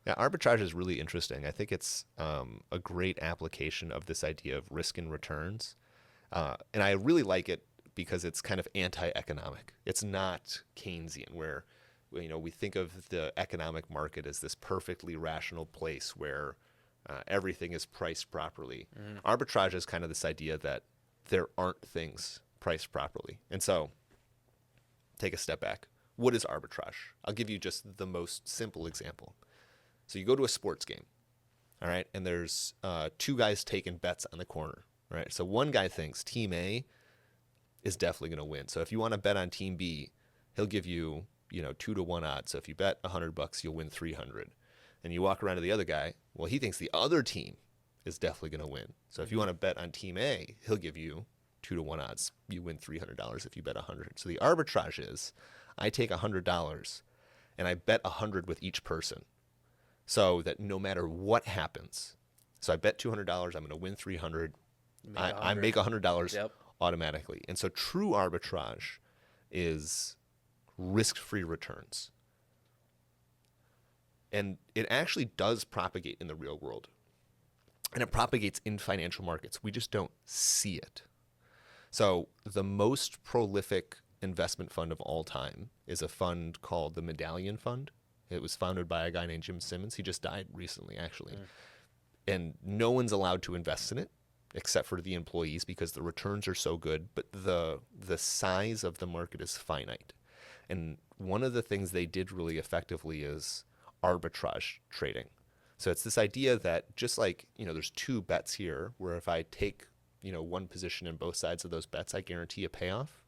Yeah, arbitrage is really interesting. I think it's a great application of this idea of risk and returns. And I really like it because it's kind of anti-economic. It's not Keynesian, where we think of the economic market as this perfectly rational place where everything is priced properly. Arbitrage is kind of this idea that there aren't things priced properly. And so take a step back. What is arbitrage? I'll give you just the most simple example. So you go to a sports game, all right, and there's 2 guys taking bets on the corner, right? So one guy thinks team A is definitely going to win. So if you want to bet on team B, he'll give you, 2-to-1 odds. So if you bet $100, you'll win 300. And you walk around to the other guy, well, he thinks the other team is definitely going to win. So if you want to bet on team A, he'll give you 2-to-1 odds. You win $300 if you bet 100. So the arbitrage is, I take $100 and I bet 100 with each person, so that no matter what happens, so I bet $200, I'm going to win 300. I make $100 automatically. And so true arbitrage is risk-free returns. And it actually does propagate in the real world. And it propagates in financial markets. We just don't see it. So the most prolific investment fund of all time is a fund called the Medallion Fund. It was founded by a guy named Jim Simmons. He just died recently, actually. And no one's allowed to invest in it. except for the employees because the returns are so good, but the size of the market is finite. And one of the things they did really effectively is arbitrage trading. So it's this idea that just like, there's two bets here where if I take, one position in both sides of those bets, I guarantee a payoff.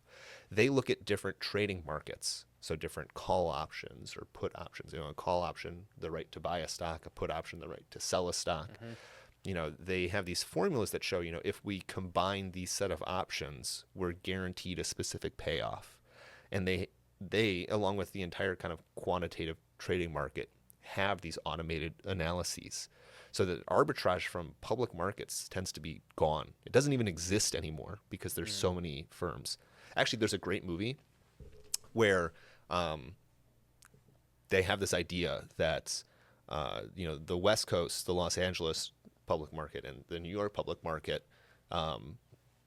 They look at different trading markets. So different call options or put options, a call option, the right to buy a stock, a put option, the right to sell a stock. They have these formulas that show, if we combine these set of options, we're guaranteed a specific payoff. And they, along with the entire kind of quantitative trading market, have these automated analyses. So that arbitrage from public markets tends to be gone. It doesn't even exist anymore because there's so many firms. Actually, there's a great movie where they have this idea that, the West Coast, the Los Angeles public market and the New York public market,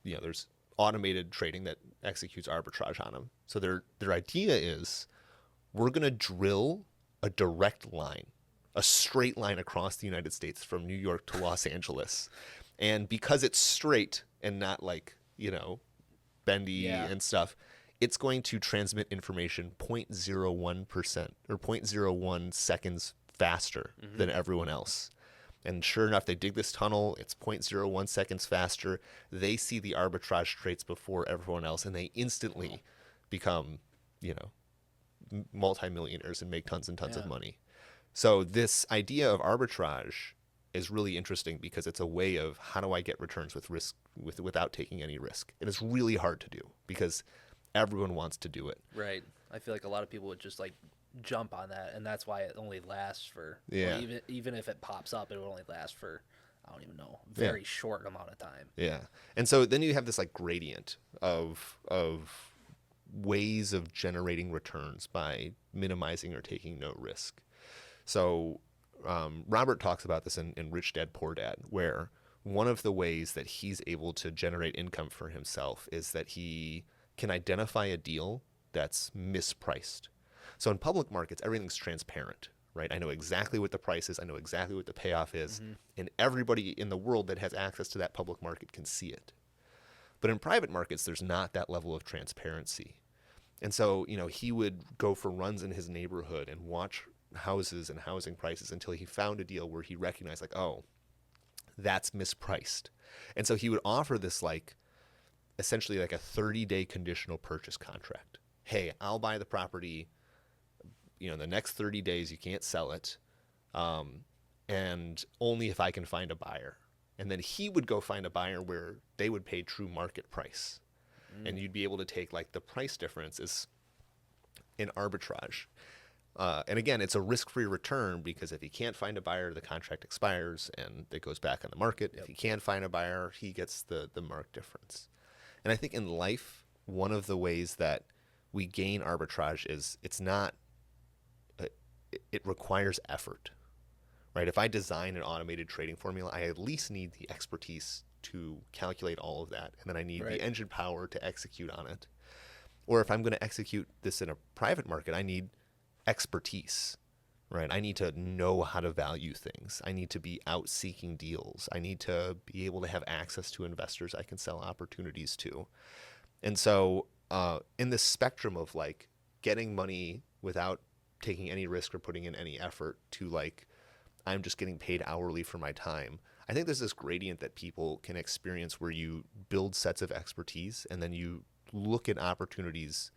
there's automated trading that executes arbitrage on them. So their idea is we're going to drill a direct line, a straight line across the United States from New York to Los Angeles. And because it's straight and not like, bendy and stuff, it's going to transmit information 0.01% or 0.01 seconds faster than everyone else. And sure enough, they dig this tunnel. It's 0.01 seconds faster. They see the arbitrage trades before everyone else, and they instantly become, multimillionaires and make tons and tons of money. So this idea of arbitrage is really interesting because it's a way of how do I get returns with risk without taking any risk. And it's really hard to do because everyone wants to do it. Right. I feel like a lot of people would just like jump on that, and that's why it only lasts for even if it pops up, it will only last for I don't even know, very short amount of time. Yeah. And so then you have this like gradient of ways of generating returns by minimizing or taking no risk. So Robert talks about this in Rich Dad, Poor Dad, where one of the ways that he's able to generate income for himself is that he can identify a deal that's mispriced. So in public markets, everything's transparent, right? I know exactly what the price is. I know exactly what the payoff is. And everybody in the world that has access to that public market can see it. But in private markets, there's not that level of transparency. And so, he would go for runs in his neighborhood and watch houses and housing prices until he found a deal where he recognized like, oh, that's mispriced. And so he would offer this essentially like a 30-day conditional purchase contract. Hey, I'll buy the property, the next 30 days you can't sell it, and only if I can find a buyer. And then he would go find a buyer where they would pay true market price. And you'd be able to take the price difference is in arbitrage. And again, it's a risk-free return because if he can't find a buyer, the contract expires and it goes back on the market. If he can find a buyer, he gets the mark difference. And I think in life, one of the ways that we gain arbitrage is it requires effort, right? If I design an automated trading formula, I at least need the expertise to calculate all of that. And then I need the engine power to execute on it. Or if I'm going to execute this in a private market, I need expertise, right? I need to know how to value things. I need to be out seeking deals. I need to be able to have access to investors I can sell opportunities to. And so in this spectrum of getting money without taking any risk or putting in any effort to I'm just getting paid hourly for my time, I think there's this gradient that people can experience where you build sets of expertise and then you look at opportunities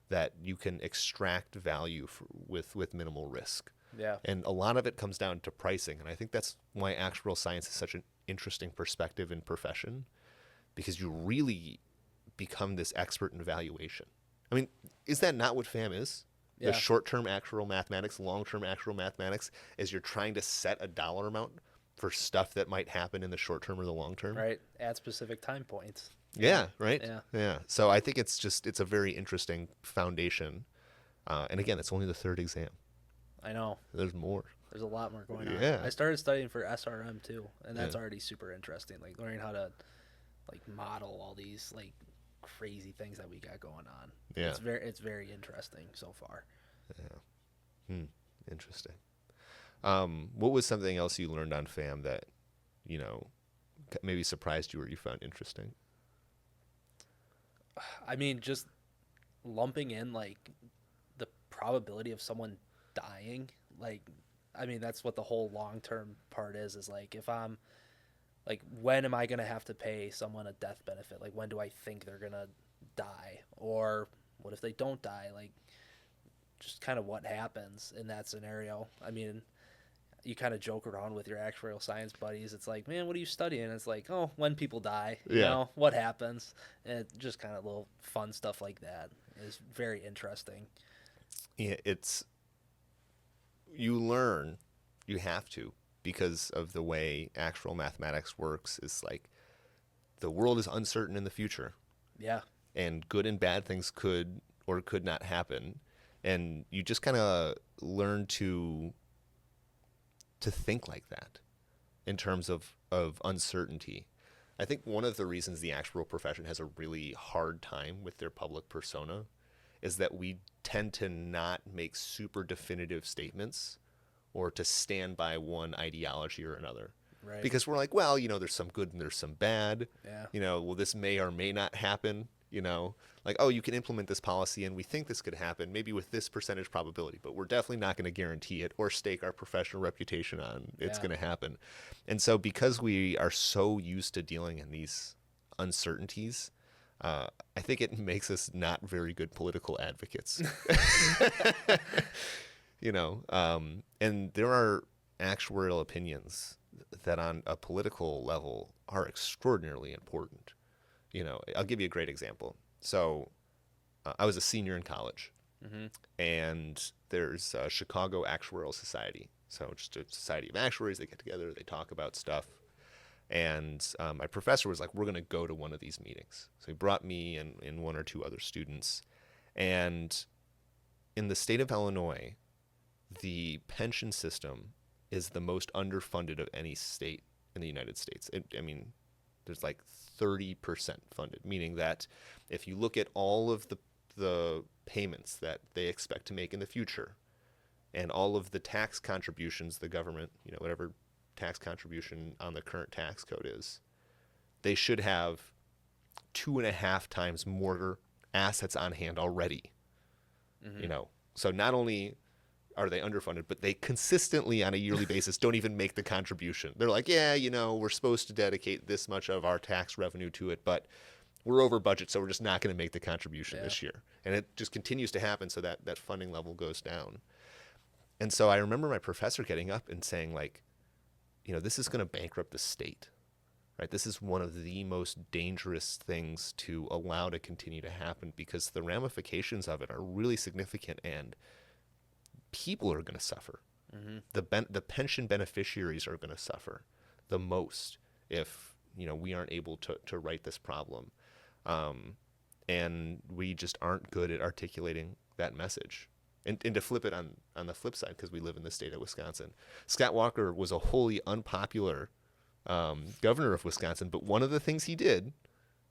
that you can extract value with minimal risk. Yeah. And a lot of it comes down to pricing. And I think that's why actuarial science is such an interesting perspective and profession, because you really become this expert in valuation. I mean, is that not what FAM is? Yeah. The short-term actuarial mathematics, long-term actuarial mathematics, is you're trying to set a dollar amount for stuff that might happen in the short term or the long term. Right. At specific time points. Yeah, right? Yeah. So I think it's a very interesting foundation. And again, it's only the third exam. I know. There's more. There's a lot more going on. Yeah. I started studying for SRM too, and that's already super interesting. Learning how to model all these crazy things that we got going on. Yeah. It's very interesting so far. Yeah. Interesting. What was something else you learned on FAM that, maybe surprised you or you found interesting? I mean, just lumping in like the probability of someone dying, like, I mean, that's what the whole long term part is like, if I'm like, when am I going to have to pay someone a death benefit? Like, when do I think they're going to die? Or what if they don't die? Like, just kind of what happens in that scenario. I mean, you kind of joke around with your actuarial science buddies. It's like, man, what are you studying? It's like, oh, when people die, you Yeah. know, what happens? And it just kind of little fun stuff like that is very interesting. Yeah, you learn, you have to, because of the way actual mathematics works. Is like the world is uncertain in the future, Yeah. and good and bad things could or could not happen, and you just kind of learn to think like that in terms of uncertainty. I think one of the reasons the actuarial profession has a really hard time with their public persona is that we tend to not make super definitive statements or to stand by one ideology or another. Right. Because we're like, well, there's some good and there's some bad. Yeah. Well, this may or may not happen. Like, oh, you can implement this policy and we think this could happen, maybe with this percentage probability, but we're definitely not going to guarantee it or stake our professional reputation on it's going to happen. And so because we are so used to dealing in these uncertainties, I think it makes us not very good political advocates. And there are actuarial opinions that on a political level are extraordinarily important. I'll give you a great example. So I was a senior in college, and there's a Chicago Actuarial Society. So just a society of actuaries, they get together, they talk about stuff. And my professor was like, we're going to go to one of these meetings. So he brought me and one or two other students. And in the state of Illinois, the pension system is the most underfunded of any state in the United States. There's like 30% funded, meaning that if you look at all of the payments that they expect to make in the future and all of the tax contributions the government, whatever tax contribution on the current tax code is, they should have 2.5 times more assets on hand already. So not only are they underfunded, but they consistently on a yearly basis don't even make the contribution. They're like, yeah, we're supposed to dedicate this much of our tax revenue to it, but we're over budget, so we're just not going to make the contribution this year. And it just continues to happen, so that funding level goes down. And so I remember my professor getting up and saying, like, this is going to bankrupt the state, right? This is one of the most dangerous things to allow to continue to happen because the ramifications of it are really significant and people are going to suffer. The pension beneficiaries are going to suffer the most if we aren't able to right this problem, and we just aren't good at articulating that message. And to flip it on the flip side, because we live in the state of Wisconsin, Scott Walker was a wholly unpopular governor of Wisconsin, but one of the things he did,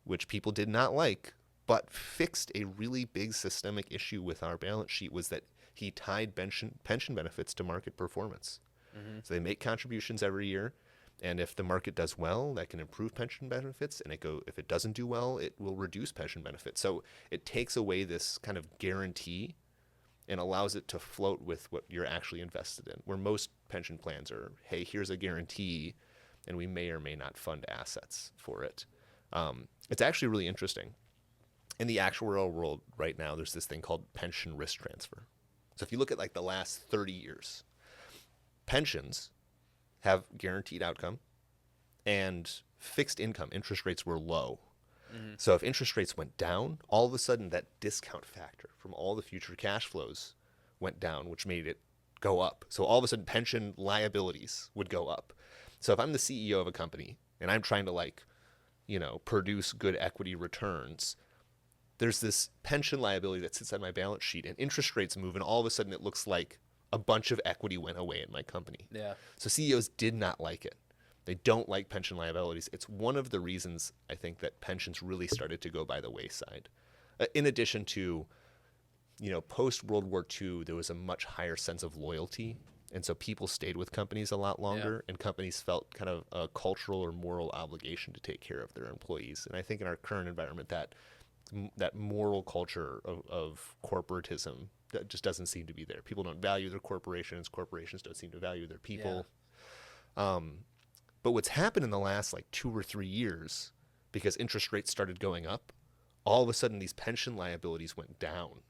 which people did not like, but fixed a really big systemic issue with our balance sheet, was that he tied pension benefits to market performance. So they make contributions every year, and if the market does well, that can improve pension benefits, and if it doesn't do well, it will reduce pension benefits. So it takes away this kind of guarantee and allows it to float with what you're actually invested in, where most pension plans are, hey, here's a guarantee, and we may or may not fund assets for it. It's actually really interesting. In the actuarial world right now, there's this thing called pension risk transfer. So if you look at like the last 30 years, pensions have guaranteed outcome and fixed income interest rates were low. So if interest rates went down, all of a sudden that discount factor from all the future cash flows went down, which made it go up. So all of a sudden pension liabilities would go up. So if I'm the CEO of a company and I'm trying to produce good equity returns, there's this pension liability that sits on my balance sheet and interest rates move, and all of a sudden it looks like a bunch of equity went away in my company. Yeah. So CEOs did not like it. They don't like pension liabilities. It's one of the reasons I think that pensions really started to go by the wayside. In addition to, post World War II, there was a much higher sense of loyalty And so people stayed with companies a lot longer, and companies felt kind of a cultural or moral obligation to take care of their employees. And I think in our current environment, that moral culture of corporatism that just doesn't seem to be there. People don't value their corporations. Corporations don't seem to value their people. But what's happened in the last like 2 or 3 years, because interest rates started going up, all of a sudden these pension liabilities went down.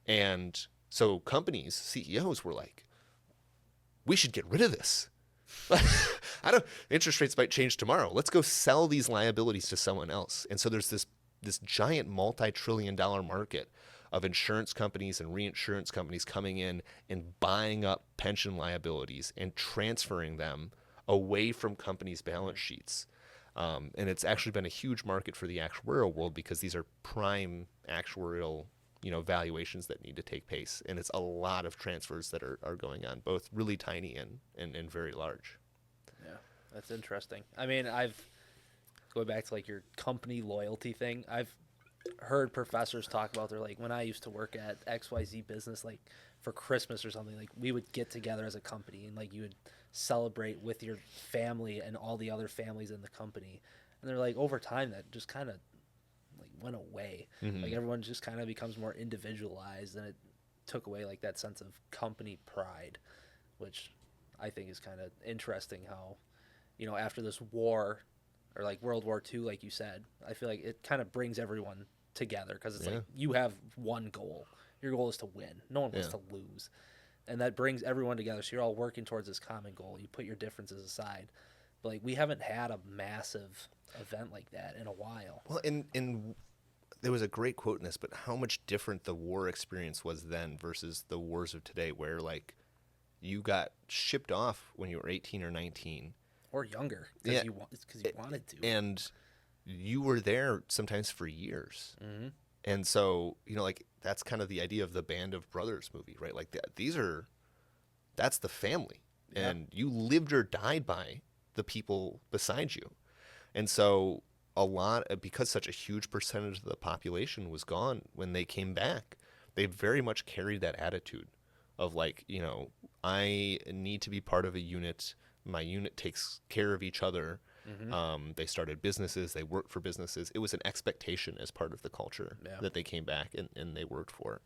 And so companies, CEOs were like, we should get rid of this. Interest rates might change tomorrow. Let's go sell these liabilities to someone else. And so there's this giant multi-trillion-dollar market of insurance companies and reinsurance companies coming in and buying up pension liabilities and transferring them away from companies' balance sheets. And it's actually been a huge market for the actuarial world because these are prime actuarial valuations that need to take place. And it's a lot of transfers that are going on, both really tiny and very large. Yeah, that's interesting. I mean, going back to like your company loyalty thing, I've heard professors talk about, they're like, when I used to work at XYZ business, like for Christmas or something, like we would get together as a company and like you would celebrate with your family and all the other families in the company. And they're like, over time that just kind of like went away. Like everyone just kind of becomes more individualized, and it took away like that sense of company pride, which I think is kind of interesting how, after this war, or like World War II, like you said, I feel like it kind of brings everyone together because it's like you have one goal. Your goal is to win. No one wants to lose. And that brings everyone together. So you're all working towards this common goal. You put your differences aside. But like we haven't had a massive event like that in a while. Well, and there was a great quote in this, but how much different the war experience was then versus the wars of today, where like you got shipped off when you were 18 or 19. Or younger, because you wanted to. And you were there sometimes for years. Mm-hmm. And so, like that's kind of the idea of the Band of Brothers movie, right? Like that's the family. Yeah. And you lived or died by the people beside you. And so because such a huge percentage of the population was gone when they came back, they very much carried that attitude of like, I need to be part of a unit. My unit takes care of each other. Mm-hmm. They started businesses. They worked for businesses. It was an expectation as part of the culture that they came back and they worked for.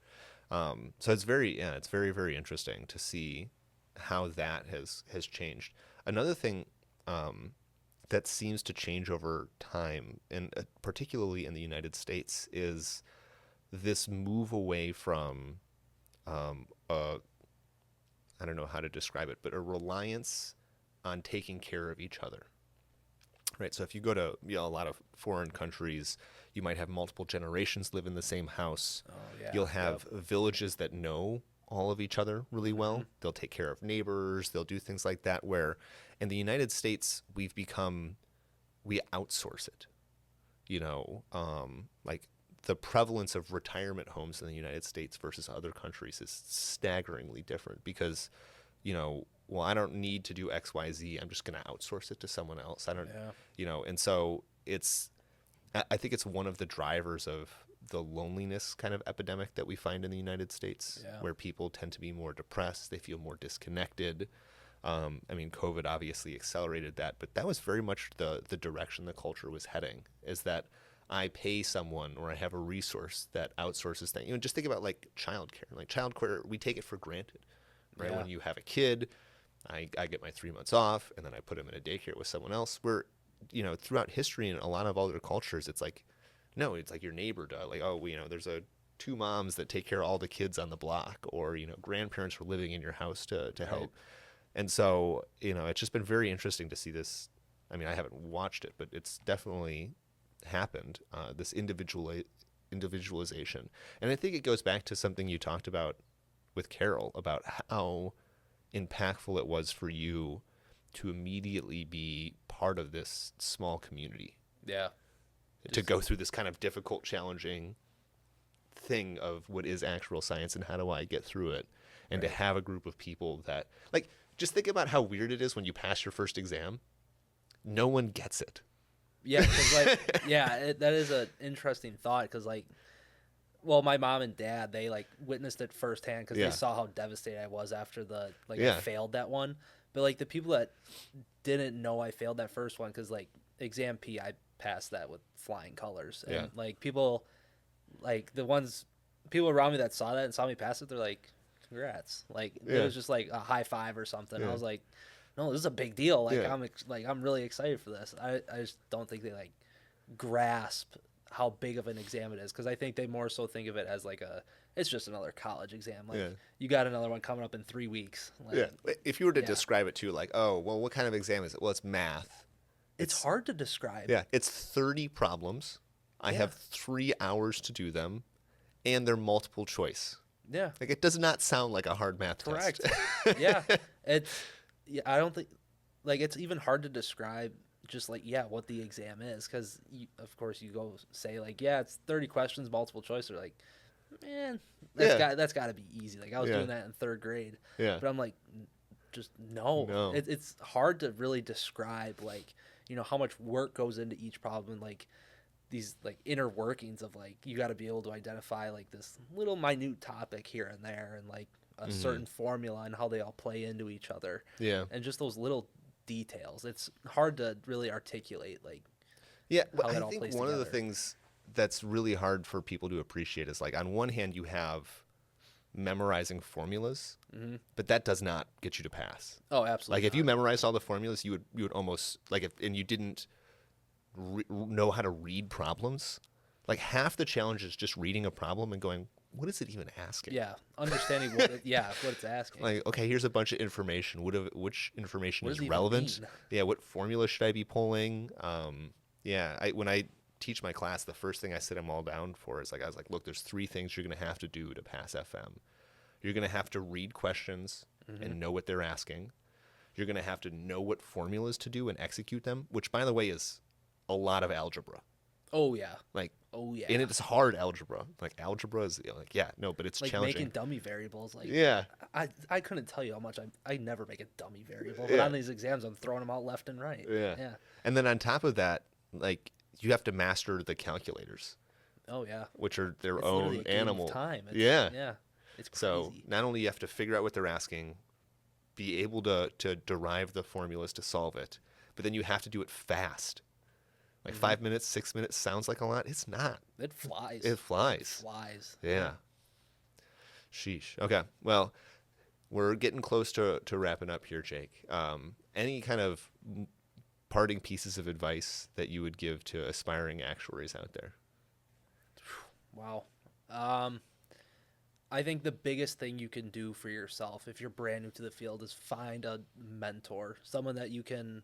So it's very, very interesting to see how that has changed. Another thing that seems to change over time, and particularly in the United States, is this move away from I don't know how to describe it, but a reliance on taking care of each other. Right. So if you go to a lot of foreign countries, you might have multiple generations live in the same house. Oh, yeah. You'll have villages that know all of each other really well. Mm-hmm. They'll take care of neighbors. They'll do things like that, where in the United States, we outsource it. Like the prevalence of retirement homes in the United States versus other countries is staggeringly different because, I don't need to do X, Y, Z. I'm just going to outsource it to someone else. And so I think it's one of the drivers of the loneliness kind of epidemic that we find in the United States, where people tend to be more depressed. They feel more disconnected. COVID obviously accelerated that, but that was very much the direction the culture was heading, is that I pay someone or I have a resource that outsources things. Just think about like childcare. Like childcare, we take it for granted, right? Yeah. When you have a kid, I get my 3 months off and then I put him in a daycare with someone else. Where, throughout history and a lot of other cultures, it's like, no, it's like your neighbor does. Like, there's two moms that take care of all the kids on the block, or, grandparents were living in your house to help. And so, it's just been very interesting to see this. I mean, I haven't watched it, but it's definitely happened, this individualization. And I think it goes back to something you talked about with Carol, about how impactful it was for you to immediately be part of this small community. Yeah. To go through this kind of difficult, challenging thing of what is actuarial science and how do I get through it. And to have a group of people that, like, just think about how weird it is when you pass your first exam. No one gets it. Yeah, because that is an interesting thought, because like well, my mom and dad, they like witnessed it firsthand because Yeah. they saw how devastated I was after the like I Yeah. failed that one. But like the people that didn't know I failed that first one, because like exam P, I passed that with flying colors, and Yeah. like people, like the ones people around me that saw that and saw me pass it, they're like, "Congrats!" Like it Yeah. was just like a high five or something. I Yeah. was like, "No, this is a big deal. Like Yeah. I'm really excited for this." I just don't think they like grasp how big of an exam it is, because I think they more so think of it as like it's just another college exam. Like Yeah. you got another one coming up in 3 weeks. Like, Yeah. If you were to yeah. describe it too, like, oh, well, what kind of exam is it? Well, it's math. It's hard to describe. Yeah. It's 30 problems. I Yeah. have 3 hours to do them, and they're multiple choice. Yeah. Like, it does not sound like a hard math Correct. test. Yeah. I don't think like it's even hard to describe just like what the exam is, because of course you go say like it's 30 questions multiple choice, or like, man, that's got to be easy. Like I was Yeah. doing that in 3rd grade. Yeah. But I'm like, just no. No. It's hard to really describe like how much work goes into each problem, and like these like inner workings of like you got to be able to identify like this little minute topic here and there, and like a certain formula and how they all play into each other. Yeah. And just those little details. It's hard to really articulate like Yeah, how but that I all think plays one of the together. things that's really hard for people to appreciate is like on one hand you have memorizing formulas, but that does not get you to pass. Oh, absolutely. Like if you not. memorized all the formulas, you would almost like and you didn't know how to read problems. Like half the challenge is just reading a problem and going, what is it even asking? Understanding what what it's asking. Like, okay, here's a bunch of information. Which information What is does it even relevant? mean? Yeah, what formula should I be pulling? When I teach my class, the first thing I sit them all down for is like, I was like, look, there's 3 things you're going to have to do to pass FM. You're going to have to read questions and know what they're asking. You're going to have to know what formulas to do and execute them, which, by the way, is a lot of algebra. Oh yeah. Like, Oh yeah. and it's hard algebra. Like algebra is but it's like challenging. making dummy variables. Like Yeah. I couldn't tell you how much I never make a dummy variable, but Yeah. on these exams I'm throwing them out left and right. Yeah. Yeah. And then on top of that, like you have to master the calculators, Oh yeah. which are their It's literally own a game of animal. time. Yeah. Yeah. It's crazy. So not only you have to figure out what they're asking, be able to derive the formulas to solve it, but then you have to do it fast. Like 5 minutes, 6 minutes sounds like a lot. It's not. It flies. It flies. Flies. Yeah. Sheesh. Okay. Well, we're getting close to wrapping up here, Jake. Any kind of parting pieces of advice that you would give to aspiring actuaries out there? Wow. I think the biggest thing you can do for yourself if you're brand new to the field is find a mentor, someone that you can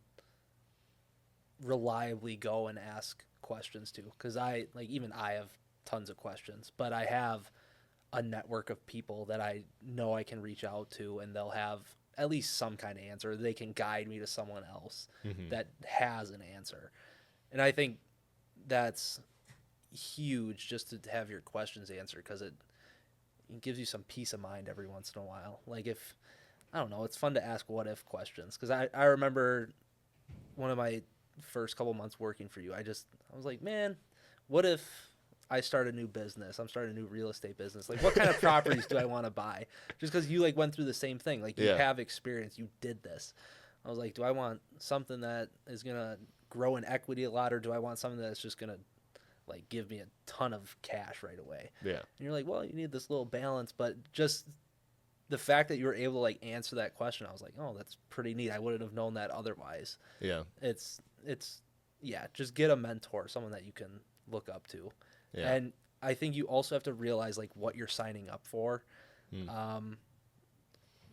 reliably go and ask questions to. Because I have tons of questions, but I have a network of people that I know I can reach out to, and they'll have at least some kind of answer. They can guide me to someone else that has an answer. And I think that's huge, just to have your questions answered, because it gives you some peace of mind every once in a while. Like if, I don't know, it's fun to ask what if questions. Because I remember one of my first couple months working for you, I was like, man, what if I start a new business? I'm starting a new real estate business. Like, what kind of properties do I want to buy? Just because you like went through the same thing. Like, you have experience. You did this. I was like, do I want something that is going to grow in equity a lot, or do I want something that's just going to like give me a ton of cash right away? Yeah. And you're like, well, you need this little balance. But just the fact that you were able to like answer that question, I was like, oh, that's pretty neat. I wouldn't have known that otherwise. Yeah. It's just get a mentor, someone that you can look up to. Yeah. And I think you also have to realize like what you're signing up for.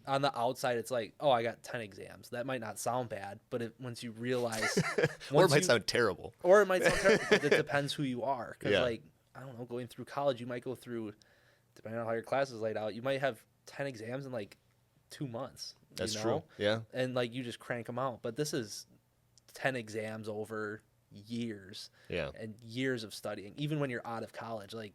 On the outside, it's like, oh, I got 10 exams. That might not sound bad, but once you realize, Or it might sound terrible. or it might sound terrible. It depends who you are. Because Yeah. like, I don't know, going through college, you might go through, depending on how your class is laid out, you might have 10 exams in like 2 months. That's you know? true. Yeah. And like you just crank them out. But this is 10 exams over years. Yeah. And years of studying, even when you're out of college. Like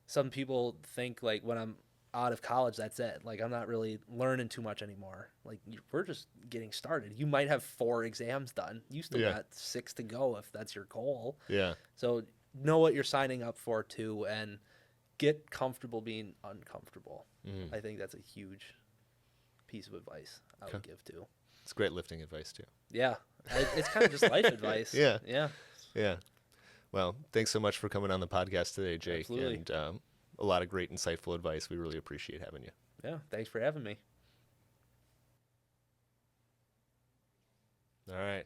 some people think like when I'm out of college, that's it. Like I'm not really learning too much anymore. Like we're just getting started. You might have 4 exams done. You still got 6 to go if that's your goal. Yeah. So know what you're signing up for too, and get comfortable being uncomfortable. Mm. I think that's a huge piece of advice I would give to. It's great lifting advice too. Yeah, it's kind of just life advice. Yeah. Yeah. Yeah. Well, thanks so much for coming on the podcast today, Jake. Absolutely. And a lot of great, insightful advice. We really appreciate having you. Yeah. Thanks for having me. All right.